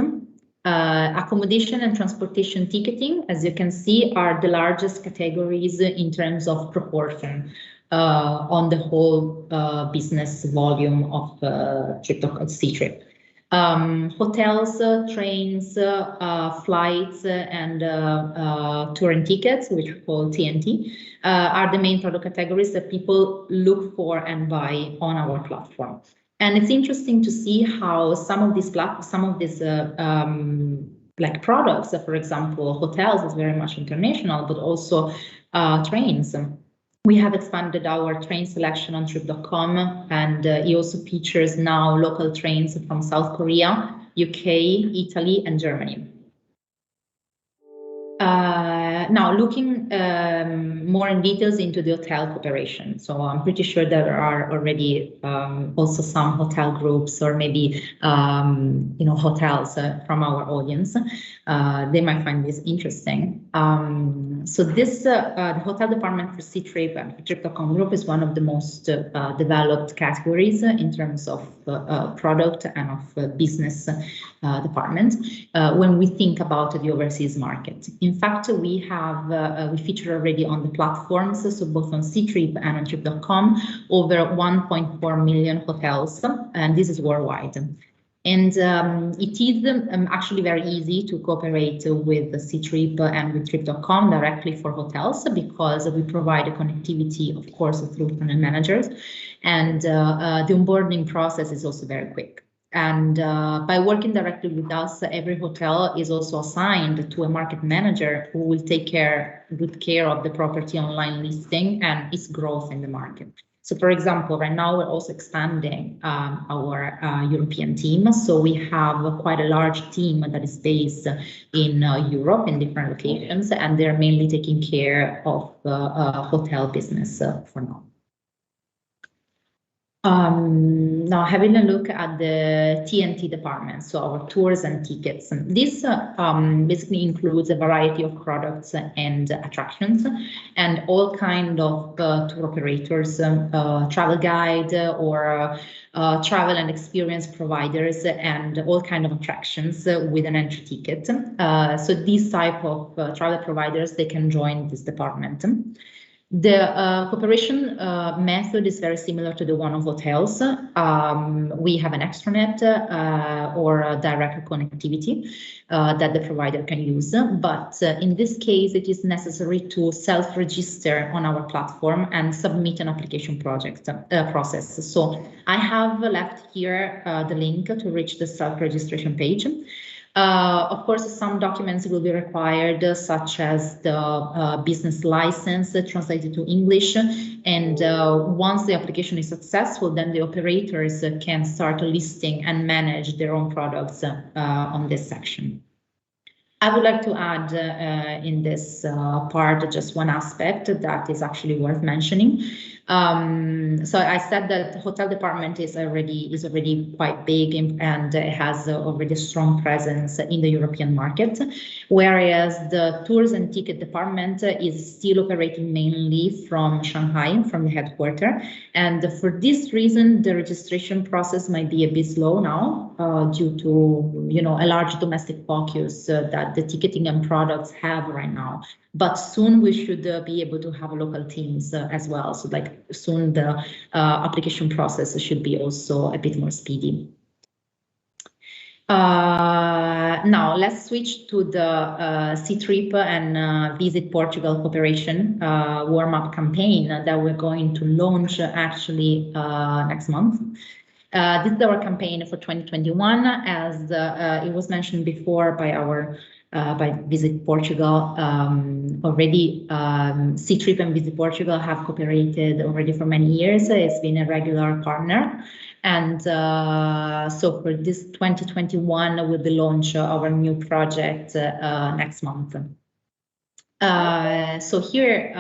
accommodation and transportation ticketing, as you can see, are the largest categories in terms of proportion on the whole business volume of Ctrip. Hotels, trains, flights, and tour and tickets, which we call Tnt, are the main product categories that people look for and buy on our platform. And it's interesting to see how some of these products, for example, hotels is very much international, but also trains. We have expanded our train selection on Trip.com, and it also features now local trains from South Korea, UK, Italy, and Germany. Now, looking more in details into the hotel cooperation. So I'm pretty sure there are already also some hotel groups, or maybe hotels from our audience. They might find this interesting. So this the hotel department for Ctrip and for Trip.com Group is one of the most developed categories in terms of product and of business department when we think about the overseas market. In fact, we feature already on the platforms, so both on Ctrip and on Trip.com, over 1.4 million hotels, and this is worldwide. And it is actually very easy to cooperate with Ctrip and with Trip.com directly for hotels, because we provide a connectivity, of course, through channel managers, and the onboarding process is also very quick. And by working directly with us, every hotel is also assigned to a market manager who will take good care of the property online listing and its growth in the market. So, for example, right now we're also expanding our European team. So we have quite a large team that is based in Europe in different locations, and they're mainly taking care of hotel business for now. Now, having a look at the Tnt Department, so our tours and tickets. This basically includes a variety of products and attractions, and all kind of tour operators, travel guide, or travel and experience providers, and all kind of attractions with an entry ticket. So these type of travel providers, they can join this department. The cooperation method is very similar to the one of hotels. We have an extranet or a direct connectivity that the provider can use. But in this case, it is necessary to self-register on our platform and submit an application process. So I have left here the link to reach the self-registration page. Of course, some documents will be required, such as the business license translated to English. And once the application is successful, then the operators can start listing and manage their own products on this section. I would like to add in this part just one aspect that is actually worth mentioning. So I said that the hotel department is already quite big and has already a strong presence in the European market, whereas the tours and ticket department is still operating mainly from Shanghai, from the headquarters. And for this reason, the registration process might be a bit slow now due to a large domestic focus that the ticketing and products have right now. But soon we should be able to have local teams as well. So like soon the application process should be also a bit more speedy. Now let's switch to the Ctrip and Visit Portugal cooperation warm-up campaign that we're going to launch actually next month. This is our campaign for 2021, as it was mentioned before by our by Visit Portugal. Already Ctrip and Visit Portugal have cooperated already for many years. It's been a regular partner. And so for this 2021, we'll be launch our new project next month. So here,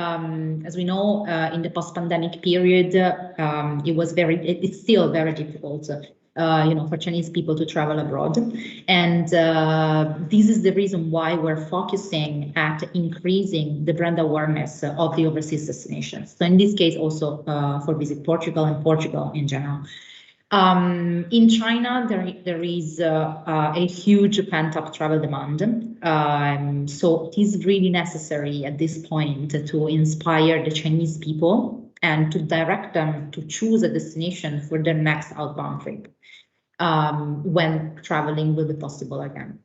as we know, in the post-pandemic period, it's still very difficult for Chinese people to travel abroad. And this is the reason why we're focusing at increasing the brand awareness of the overseas destinations. So in this case, also for Visit Portugal and Portugal in general. In China, there is a huge pent-up travel demand. So it is really necessary at this point to inspire the Chinese people and to direct them to choose a destination for their next outbound trip when traveling will be possible again.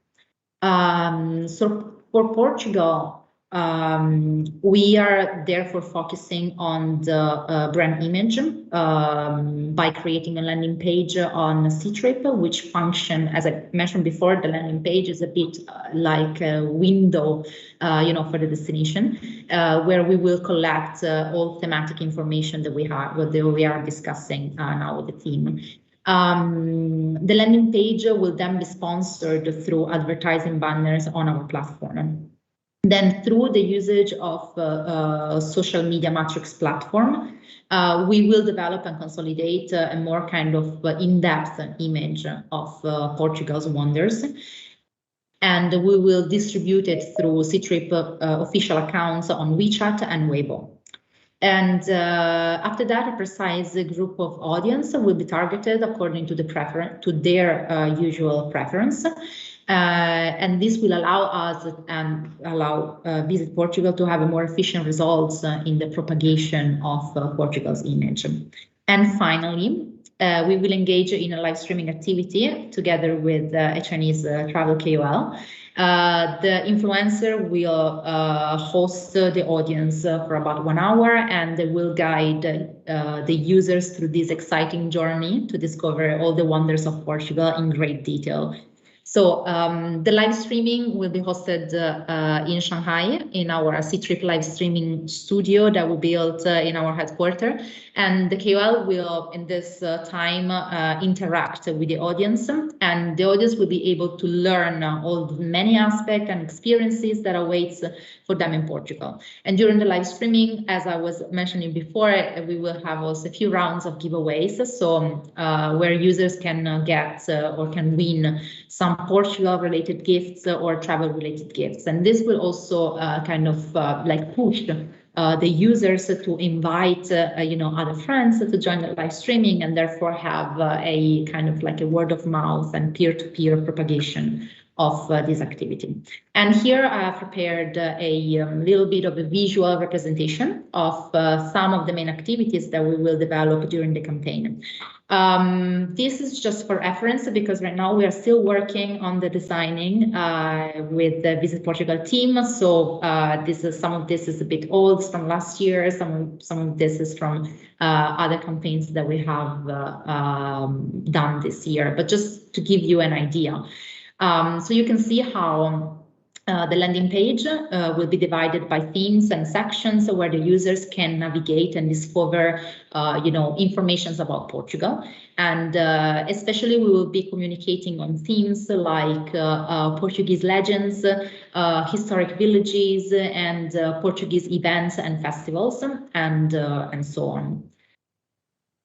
So for Portugal, We are therefore focusing on the brand image by creating a landing page on Ctrip, which function, as I mentioned before, the landing page is a bit like a window, for the destination, where we will collect all thematic information that we are discussing now with the team. The landing page will then be sponsored through advertising banners on our platform. Then through the usage of social media matrix platform, we will develop and consolidate a more kind of in-depth image of Portugal's wonders. And we will distribute it through Ctrip official accounts on WeChat and Weibo. And after that, a precise group of audience will be targeted according to their usual preference. And this will allow us and allow Visit Portugal to have a more efficient results in the propagation of Portugal's image. And finally, we will engage in a live streaming activity together with a Chinese travel KOL. The influencer will host the audience for about 1 hour, and they will guide the users through this exciting journey to discover all the wonders of Portugal in great detail. So the live streaming will be hosted in Shanghai in our Ctrip live streaming studio that we built in our headquarters. And the KOL will, in this time, interact with the audience, and the audience will be able to learn all the many aspects and experiences that awaits for them in Portugal. And during the live streaming, as I was mentioning before, we will have also a few rounds of giveaways, so where users can get or can win some Portugal-related gifts or travel-related gifts. And this will also kind of like push the users to invite, other friends to join the live streaming, and therefore have a kind of like a word of mouth and peer-to-peer propagation of this activity. And here I have prepared a little bit of a visual representation of some of the main activities that we will develop during the campaign. This is just for reference because right now we are still working on the designing with the Visit Portugal team. So some of this is a bit old from last year. Some of this is from other campaigns that we have done this year. But just to give you an idea, so you can see how the landing page will be divided by themes and sections where the users can navigate and discover, information about Portugal. And especially we will be communicating on themes like Portuguese legends, historic villages, and Portuguese events and festivals, and so on.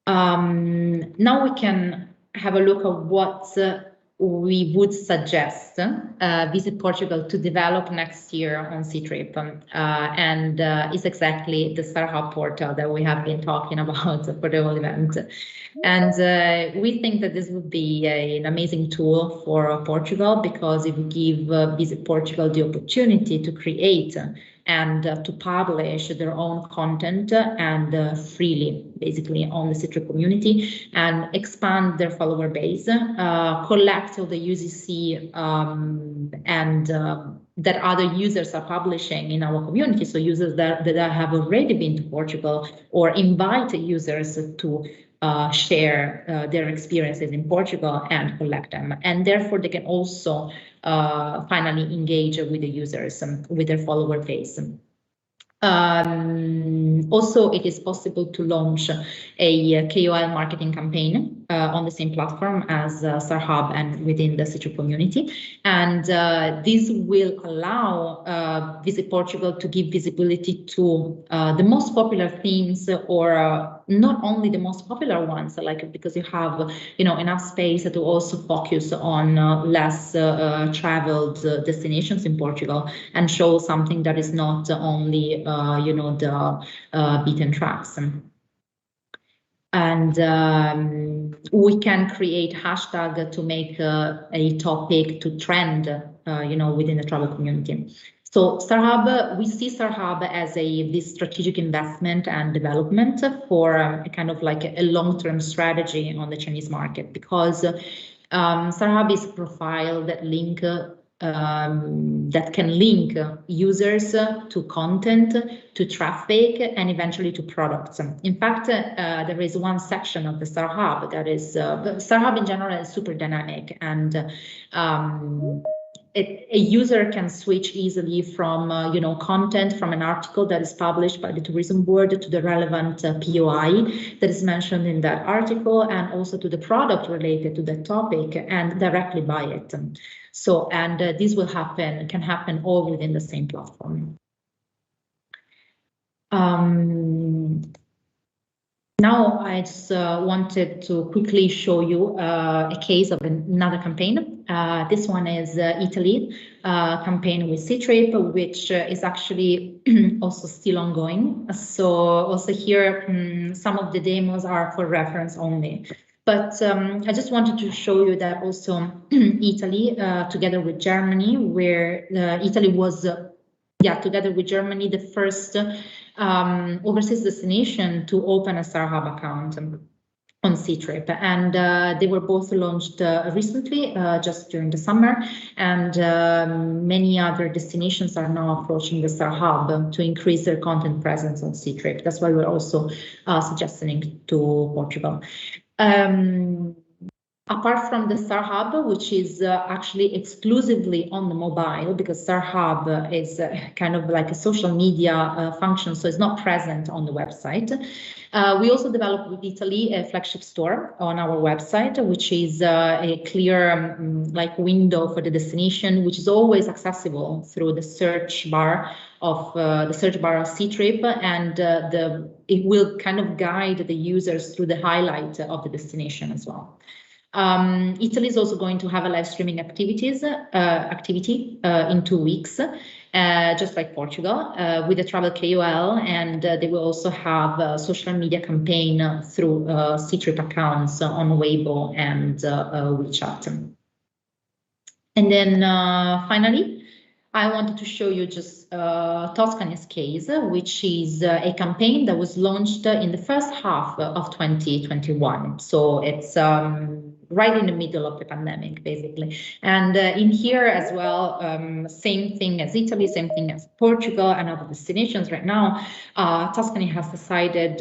Now we can have a look at what we would suggest Visit Portugal to develop next year on Ctrip, and is exactly the StarHub portal that we have been talking about for the whole event. And we think that this would be an amazing tool for Portugal because it would give Visit Portugal the opportunity to create and to publish their own content and freely, basically, on the Ctrip community and expand their follower base, collect all the UGC and that other users are publishing in our community. So users that have already been to Portugal, or invite users to share their experiences in Portugal and collect them. And therefore they can also finally engage with the users, with their follower base. Also, it is possible to launch a KOL marketing campaign on the same platform as StarHub and within the Ctrip community. And this will allow Visit Portugal to give visibility to the most popular themes, or not only the most popular ones, like because you have enough space to also focus on less traveled destinations in Portugal and show something that is not only the beaten tracks. And we can create hashtag to make a topic to trend within the travel community. So StarHub, we see StarHub as this strategic investment and development for a kind of like a long-term strategy on the Chinese market, because StarHub is a profile that link that can link users to content, to traffic, and eventually to products. In fact, there is one section of the Star Hub that is, the Star Hub in general is super dynamic, and a user can switch easily from content from an article that is published by the tourism board to the relevant POI that is mentioned in that article, and also to the product related to that topic, and directly buy it. So, and this can happen all within the same platform. Now I just wanted to quickly show you a case of another campaign. This one is Italy campaign with Ctrip, which is actually also still ongoing. So also here, some of the demos are for reference only. But I just wanted to show you that also Italy, together with Germany, where Italy was, together with Germany, the first overseas destination to open a Star Hub account on Ctrip, and they were both launched recently, just during the summer, and many other destinations are now approaching the Star Hub to increase their content presence on Ctrip. That's why we're also suggesting to Portugal. Apart from the Star Hub, which is actually exclusively on the mobile, because Star Hub is kind of like a social media function, so it's not present on the website. We also developed with Italy a flagship store on our website, which is a clear window for the destination, which is always accessible through the search bar of Ctrip, and it will kind of guide the users through the highlight of the destination as well. Italy is also going to have a live streaming activity in 2 weeks, just like Portugal, with a travel KOL, and they will also have a social media campaign through Ctrip accounts on Weibo and WeChat. And then finally, I wanted to show you just Tuscany's case, which is a campaign that was launched in the first half of 2021. So it's right in the middle of the pandemic, basically. And in here as well, same thing as Italy, same thing as Portugal and other destinations right now. Tuscany has decided,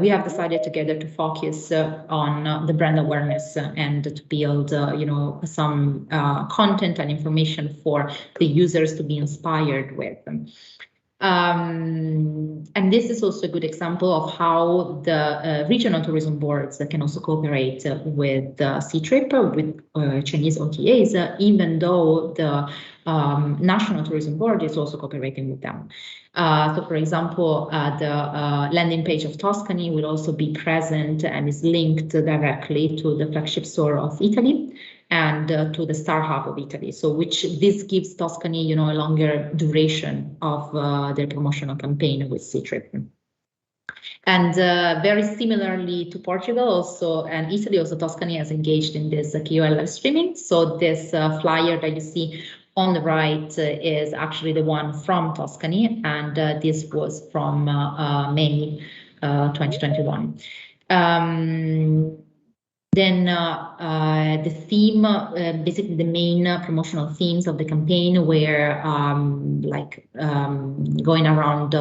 we have decided together to focus on the brand awareness and to build, some content and information for the users to be inspired with. And this is also a good example of how the regional tourism boards can also cooperate with Ctrip, with Chinese OTAs, even though the national tourism board is also cooperating with them. So, for example, the landing page of Tuscany will also be present and is linked directly to the flagship store of Italy and to the Star Hub of Italy. So this gives Tuscany, a longer duration of their promotional campaign with Ctrip. And very similarly to Portugal also and Italy, also Tuscany has engaged in this KOL live streaming. So this flyer that you see on the right is actually the one from Tuscany, and this was from May 2021. Then the theme, basically the main promotional themes of the campaign were going around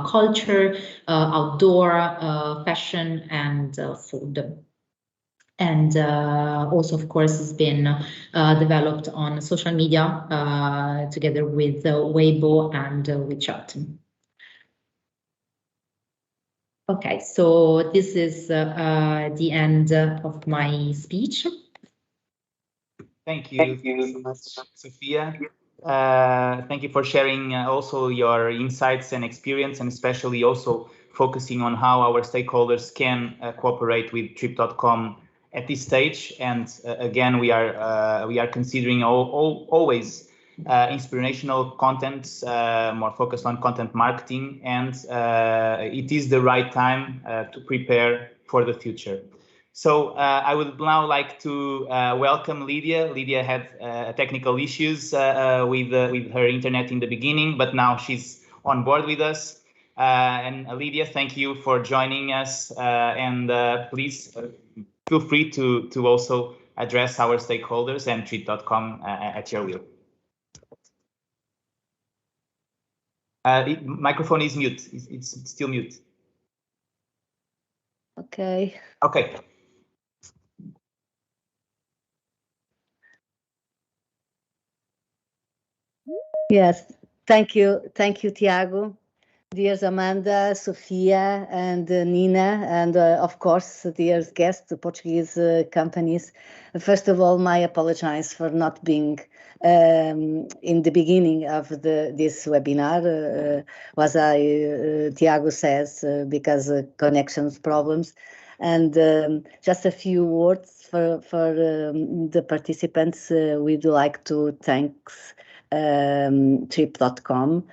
culture, outdoor, fashion, and food. And also, of course, has been developed on social media together with Weibo and WeChat. Okay, so this is the end of my speech. Thank you so much, Sophia. Thank you for sharing also your insights and experience, and especially also focusing on how our stakeholders can cooperate with Trip.com at this stage. And again, we are considering always inspirational content, more focused on content marketing, and it is the right time to prepare for the future. So I would now like to welcome Lydia. Lydia had technical issues with her internet in the beginning, but now she's on board with us. And Lydia, thank you for joining us, and please feel free to also address our stakeholders and Trip.com at your will. Microphone is mute. It's still mute. Okay. Okay. Yes, thank you, Tiago. Dear Amanda, Sofia, and Nina, and of course, dear guests, the Portuguese companies. First of all, my apologize for not being in the beginning of this webinar, as Tiago says, because of connections problems. And just a few words for the participants. We'd like to thank Trip.com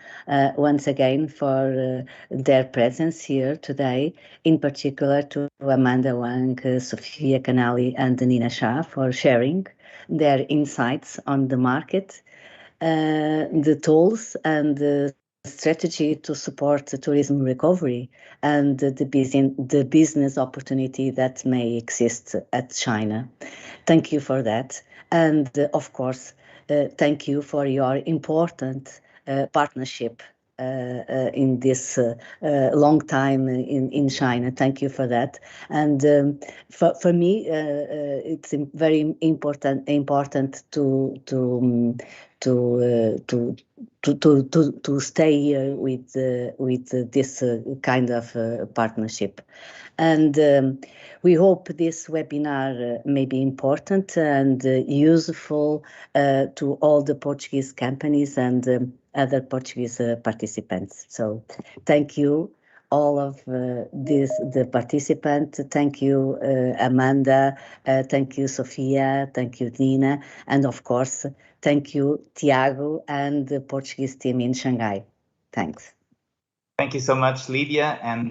once again for their presence here today, in particular to Amanda Wang, Sofia Canali, and Nina Shah for sharing their insights on the market, the tools and the strategy to support the tourism recovery and the business opportunity that may exist at China. Thank you for that. And of course, thank you for your important partnership in this long time in China. Thank you for that. And for me, it's very important to stay here with this kind of partnership. And we hope this webinar may be important and useful to all the Portuguese companies and other Portuguese participants. So thank you all of the participants. Thank you, Amanda. Thank you, Sofia. Thank you, Nina. And of course, thank you, Tiago, and the Portuguese team in Shanghai. Thanks. Thank you so much, Lydia, and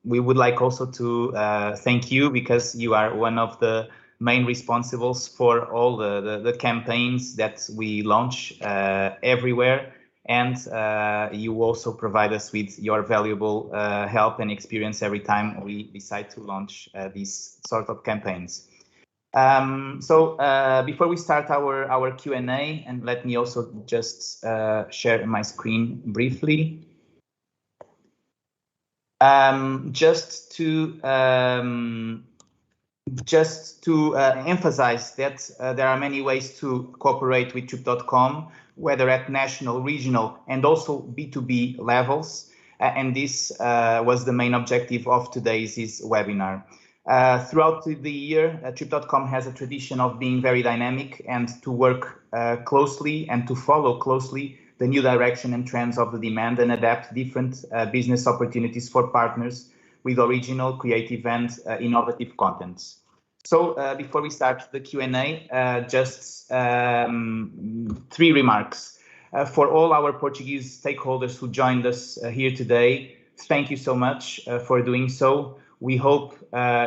we would like also to thank you because you are one of the main responsibles for all the campaigns that we launch everywhere, and you also provide us with your valuable help and experience every time we decide to launch these sort of campaigns. So before we start our Q&A, and let me also just share my screen briefly. Just to emphasize that there are many ways to cooperate with Trip.com, whether at national, regional, and also B2B levels. And this was the main objective of today's webinar. Throughout the year, Trip.com has a tradition of being very dynamic and to work closely and to follow closely the new direction and trends of the demand and adapt different business opportunities for partners with original, creative, and innovative contents. So before we start the Q&A, just 3 remarks. For all our Portuguese stakeholders who joined us here today, thank you so much for doing so. We hope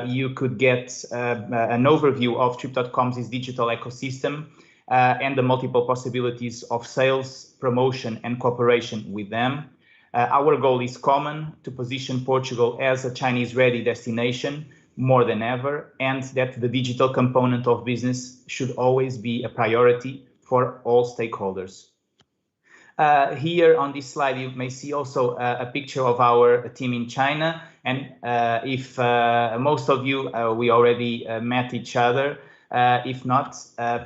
you could get an overview of Trip.com's digital ecosystem and the multiple possibilities of sales, promotion, and cooperation with them. Our goal is common: to position Portugal as a Chinese-ready destination more than ever, and that the digital component of business should always be a priority for all stakeholders. Here on this slide, you may see also a picture of our team in China. And if most of you, we already met each other. If not,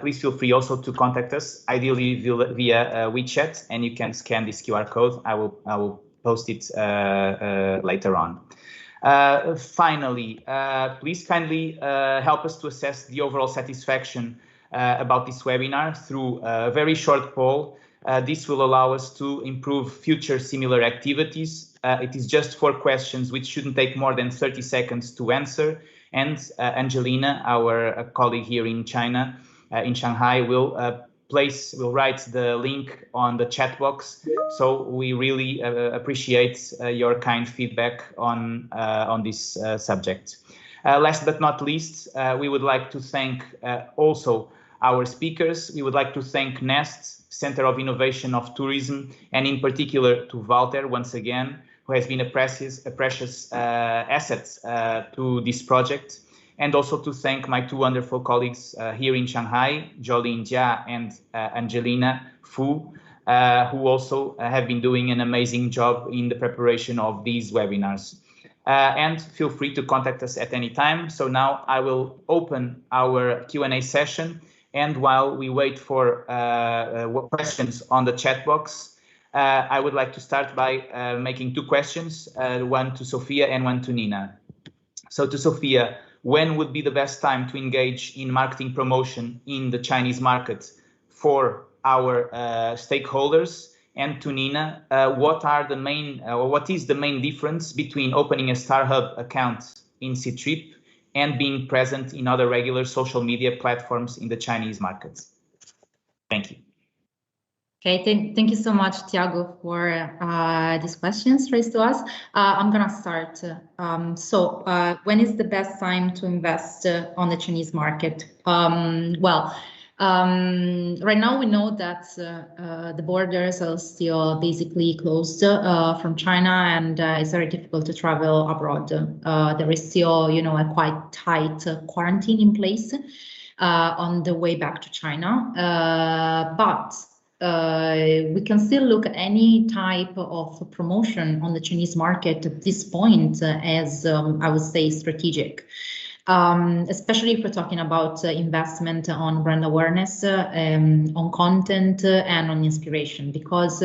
please feel free also to contact us, ideally via WeChat, and you can scan this QR code. I will post it later on. Finally, please kindly help us to assess the overall satisfaction about this webinar through a very short poll. This will allow us to improve future similar activities. It is just 4 questions, which shouldn't take more than 30 seconds to answer. And Angelina, our colleague here in China, in Shanghai, will write the link on the chat box. So we really appreciate your kind feedback on this subject. Last but not least, we would like to thank also our speakers. We would like to thank Nest, Center of Innovation of Tourism, and in particular to Walter once again, who has been a precious asset to this project, and also to thank my 2 wonderful colleagues here in Shanghai, Jolene Jia and Angelina Fu, who also have been doing an amazing job in the preparation of these webinars. And feel free to contact us at any time. So now I will open our Q&A session. And while we wait for questions on the chat box, I would like to start by making two questions, one to Sophia and one to Nina. So to Sophia, when would be the best time to engage in marketing promotion in the Chinese market for our stakeholders? And to Nina, what is the main difference between opening a StarHub account in Ctrip and being present in other regular social media platforms in the Chinese market? Thank you. Okay, thank you so much, Tiago, for these questions raised to us. I'm gonna start. When is the best time to invest on the Chinese market? Right now we know that the borders are still basically closed from China, and it's very difficult to travel abroad. There is still, a quite tight quarantine in place on the way back to China, but we can still look at any type of promotion on the Chinese market at this point as, I would say, strategic. Especially if we're talking about investment on brand awareness, on content and on inspiration, because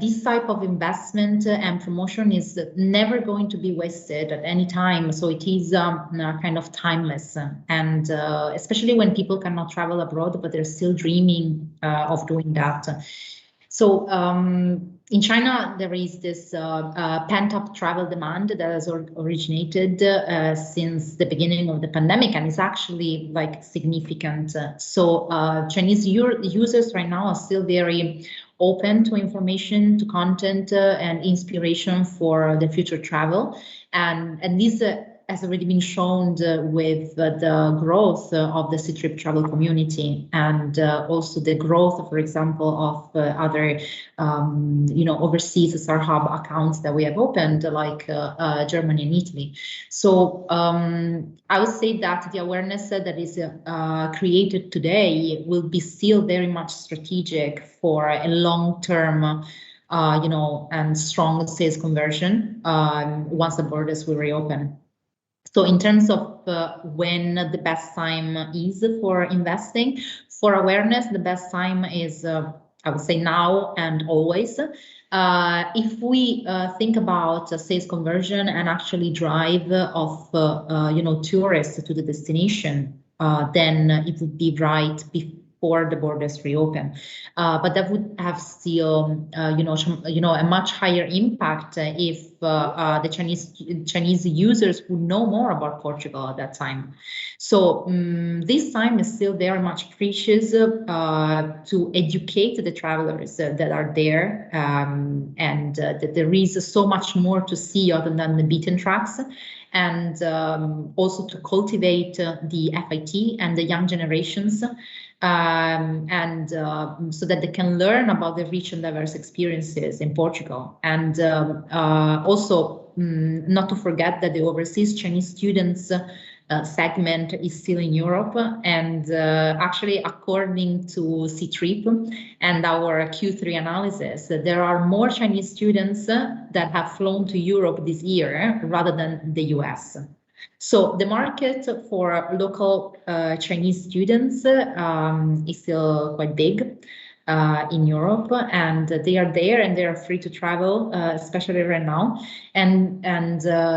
this type of investment and promotion is never going to be wasted at any time. So it is kind of timeless, and especially when people cannot travel abroad, but they're still dreaming of doing that. So in China, there is this pent-up travel demand that has originated since the beginning of the pandemic, and it's actually like significant. So Chinese users right now are still very open to information, to content, and inspiration for the future travel, and this has already been shown with the growth of the Ctrip travel community, and also the growth, for example, of other, overseas StarHub accounts that we have opened, like Germany and Italy. So I would say that the awareness that is created today will be still very much strategic for a long-term and strong sales conversion once the borders will reopen. So in terms of when the best time is for investing, for awareness, the best time is, I would say, now and always. If we think about sales conversion and actually drive of tourists to the destination, then it would be right before the borders reopen. But that would have still, a much higher impact if the Chinese users would know more about Portugal at that time. So this time is still very much precious to educate the travelers that are there, and that there is so much more to see other than the beaten tracks, and also to cultivate the FIT and the young generations, so that they can learn about the rich and diverse experiences in Portugal. And also not to forget that the overseas Chinese students segment is still in Europe, and actually, according to Ctrip and our Q3 analysis, there are more Chinese students that have flown to Europe this year rather than the US. So the market for local Chinese students is still quite big in Europe, and they are there and they are free to travel, especially right now, and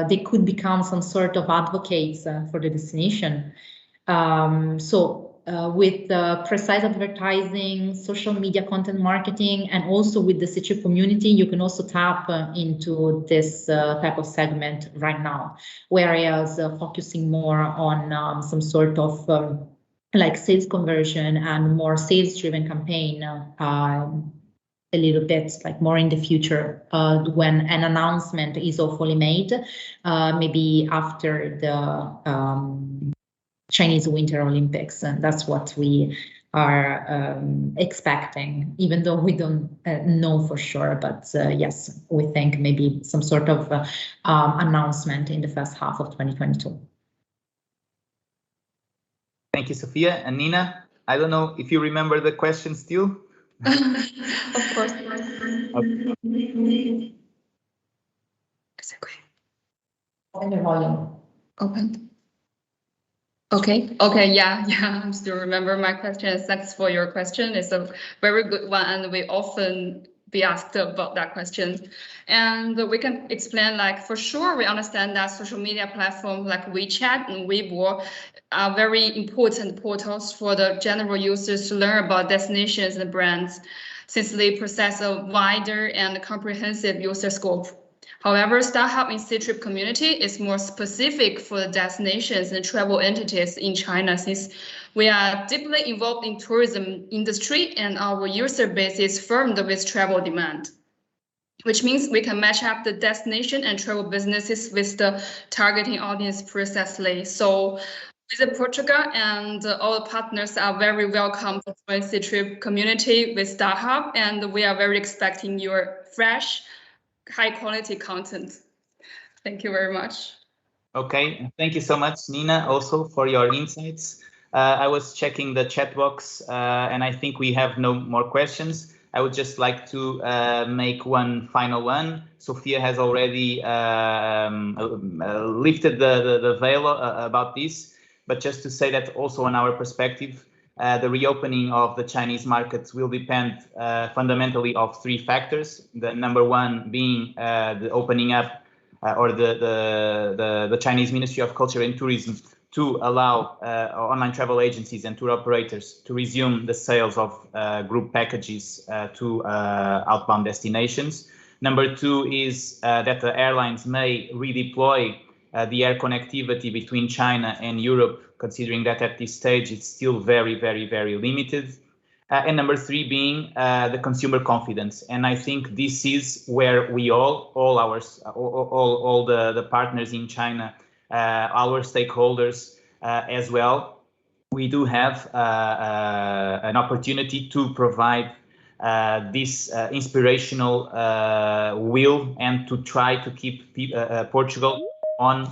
they could become some sort of advocates for the destination. With precise advertising, social media content marketing, and also with the Ctrip community, you can also tap into this type of segment right now, whereas focusing more on some sort of like sales conversion and more sales-driven campaign a little bit like more in the future when an announcement is hopefully made, maybe after the Chinese Winter Olympics, and that's what we are expecting, even though we don't know for sure. But yes, we think maybe some sort of announcement in the first half of 2022. Thank you, Sophia. And Nina, I don't know if you remember the question still. Of course. Open the volume. Open. Okay, yeah, I still remember my question. Thanks for your question. It's a very good one, and we often be asked about that question. And we can explain, like, for sure, we understand that social media platforms like WeChat and Weibo are very important portals for the general users to learn about destinations and brands, since they possess a wider and comprehensive user scope. However, StarHub in Ctrip community is more specific for the destinations and travel entities in China, since we are deeply involved in tourism industry and our user base is formed with travel demand, which means we can match up the destination and travel businesses with the targeting audience precisely. So VisitPortugal and all partners are very welcome to join Ctrip community with StarHub, and we are very expecting your fresh, high quality content. Thank you very much. Okay, thank you so much, Nina, also for your insights. I was checking the chat box and I think we have no more questions. I would just like to make one final one. Sophia has already lifted the veil about this, but just to say that also on our perspective, the reopening of the Chinese markets will depend fundamentally of three factors. The number one being the opening up or the Chinese Ministry of Culture and Tourism to allow online travel agencies and tour operators to resume the sales of group packages to outbound destinations. Number two is that the airlines may redeploy the air connectivity between China and Europe, considering that at this stage it's still very, very, very limited. And number three being the consumer confidence. And I think this is where we all the partners in China, our stakeholders as well, we do have an opportunity to provide this inspirational will and to try to keep Portugal on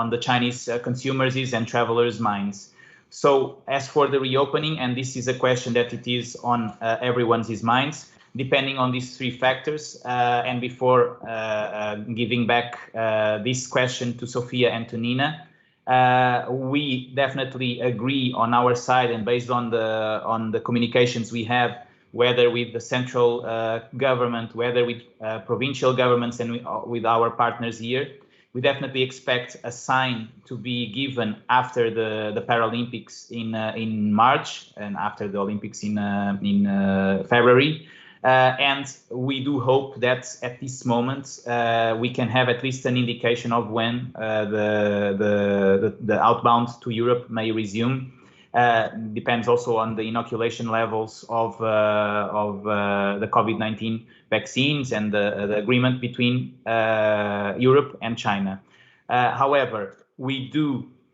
the Chinese consumers' and travelers' minds. So as for the reopening, and this is a question that it is on everyone's minds, depending on these three factors, and before giving back this question to Sophia and to Nina, we definitely agree on our side, and based on the communications we have, whether with the central government, whether with provincial governments and with our partners here, we definitely expect a sign to be given after the Paralympics in March and after the Olympics in February. And we do hope that at this moment we can have at least an indication of when the outbound to Europe may resume. Depends also on the inoculation levels of the COVID-19 vaccines and the agreement between Europe and China. However, we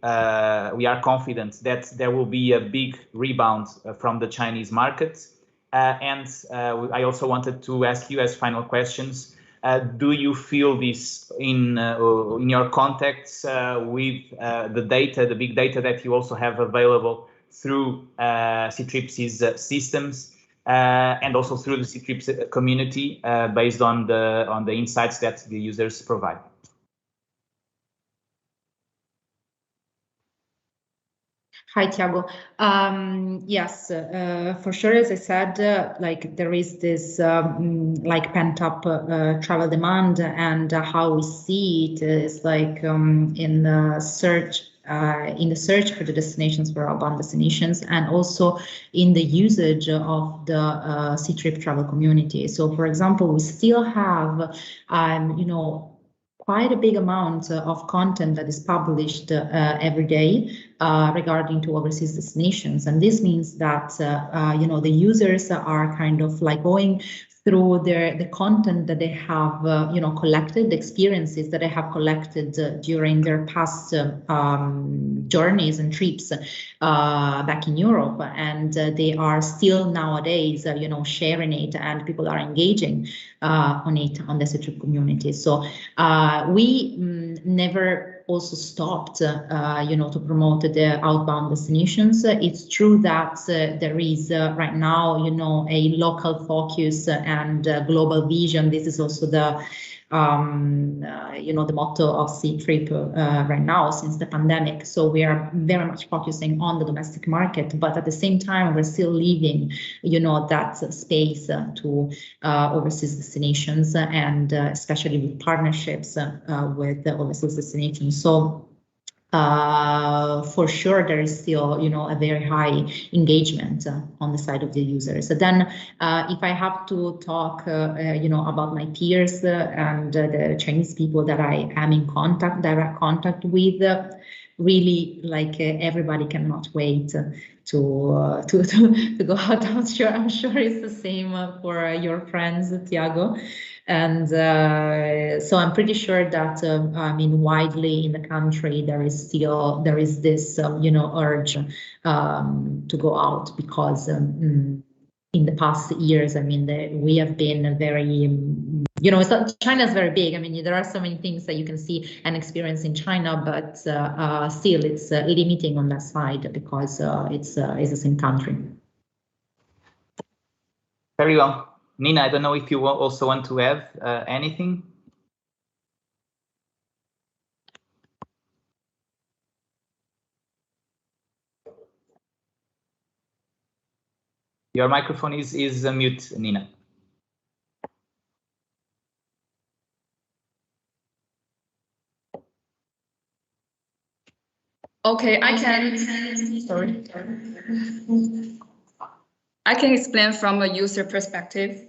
are confident that there will be a big rebound from the Chinese market. And I also wanted to ask you as final questions, do you feel this in your contacts with the data, the big data that you also have available through Ctrip's systems and also through the Ctrip's community based on the insights that the users provide? Hi, Tiago. Yes, for sure. As I said, like there is this like pent-up travel demand, and how we see it is like in the search for the destinations for outbound destinations, and also in the usage of the Ctrip travel community. So, for example, we still have, quite a big amount of content that is published every day regarding to overseas destinations, and this means that the users are kind of like going through the content that they have collected, the experiences that they have collected during their past journeys and trips back in Europe, and they are still nowadays sharing it, and people are engaging on it on the Ctrip community. So we never also stopped, to promote the outbound destinations. It's true that there is right now, a local focus and global vision. This is also the the motto of Ctrip right now since the pandemic. So we are very much focusing on the domestic market, but at the same time, we're still leaving, that space to overseas destinations, and especially with partnerships with the overseas destinations. So for sure, there is still, a very high engagement on the side of the users. So then, if I have to talk, about my peers and the Chinese people that I am in direct contact with, really, like everybody cannot wait to go out. I'm sure it's the same for your friends, Tiago. And so I'm pretty sure that widely in the country there is this urge to go out, because in the past years, we have been very China is very big. There are so many things that you can see and experience in China, but still it's limiting on that side, because it's the same country. Very well. Nina, I don't know if you also want to add anything. Your microphone is mute, Nina. Okay, I can explain from a user perspective.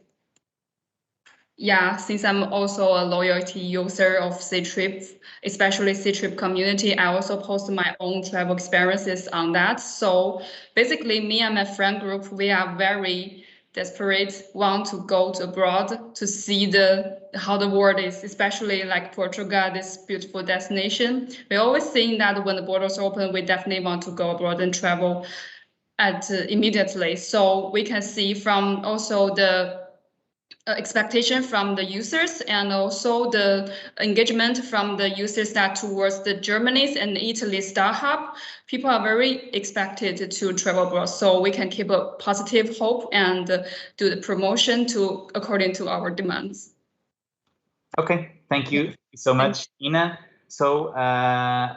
Yeah, since I'm also a loyalty user of Ctrip, especially Ctrip community, I also post my own travel experiences on that. So basically, me and my friend group, we are very desperate, want to go to abroad to see how the world is, especially like Portugal, this beautiful destination. We always think that when the borders open, we definitely want to go abroad and travel immediately. So we can see from also the expectation from the users, and also the engagement from the users that towards the Germany's and Italy startup, people are very expected to travel abroad. So we can keep a positive hope and do the promotion according to our demands. Okay, thank you so much, Nina. So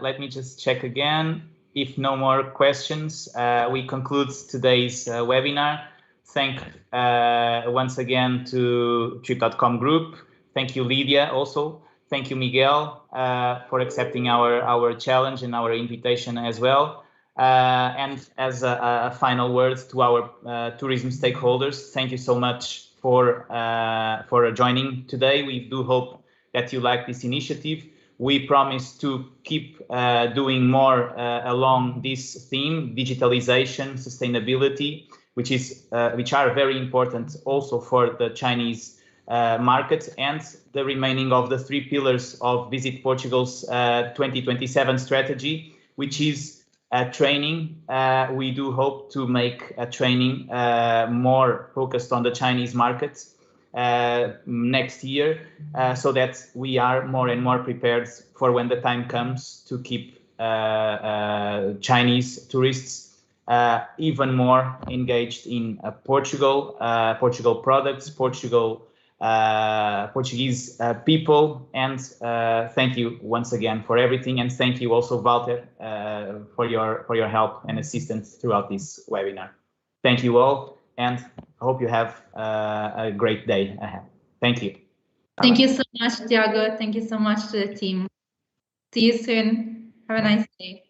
let me just check again. If no more questions, we conclude today's webinar. Thank once again to Trip.com Group. Thank you, Lydia, also. Thank you, Miguel, for accepting our challenge and our invitation as well. And as a final word to our tourism stakeholders, thank you so much for joining today. We do hope that you like this initiative. We promise to keep doing more along this theme, digitalization, sustainability, which are very important also for the Chinese market, and the remaining of the 3 pillars of Visit Portugal's 2027 strategy, which is training. We do hope to make training more focused on the Chinese market next year, so that we are more and more prepared for when the time comes to keep Chinese tourists even more engaged in Portugal, Portugal products, Portuguese people. And thank you once again for everything, and thank you also, Walter, for your help and assistance throughout this webinar. Thank you all, and I hope you have a great day ahead. Thank you. Thank you so much, Tiago. Thank you so much to the team. See you soon. Have a nice day.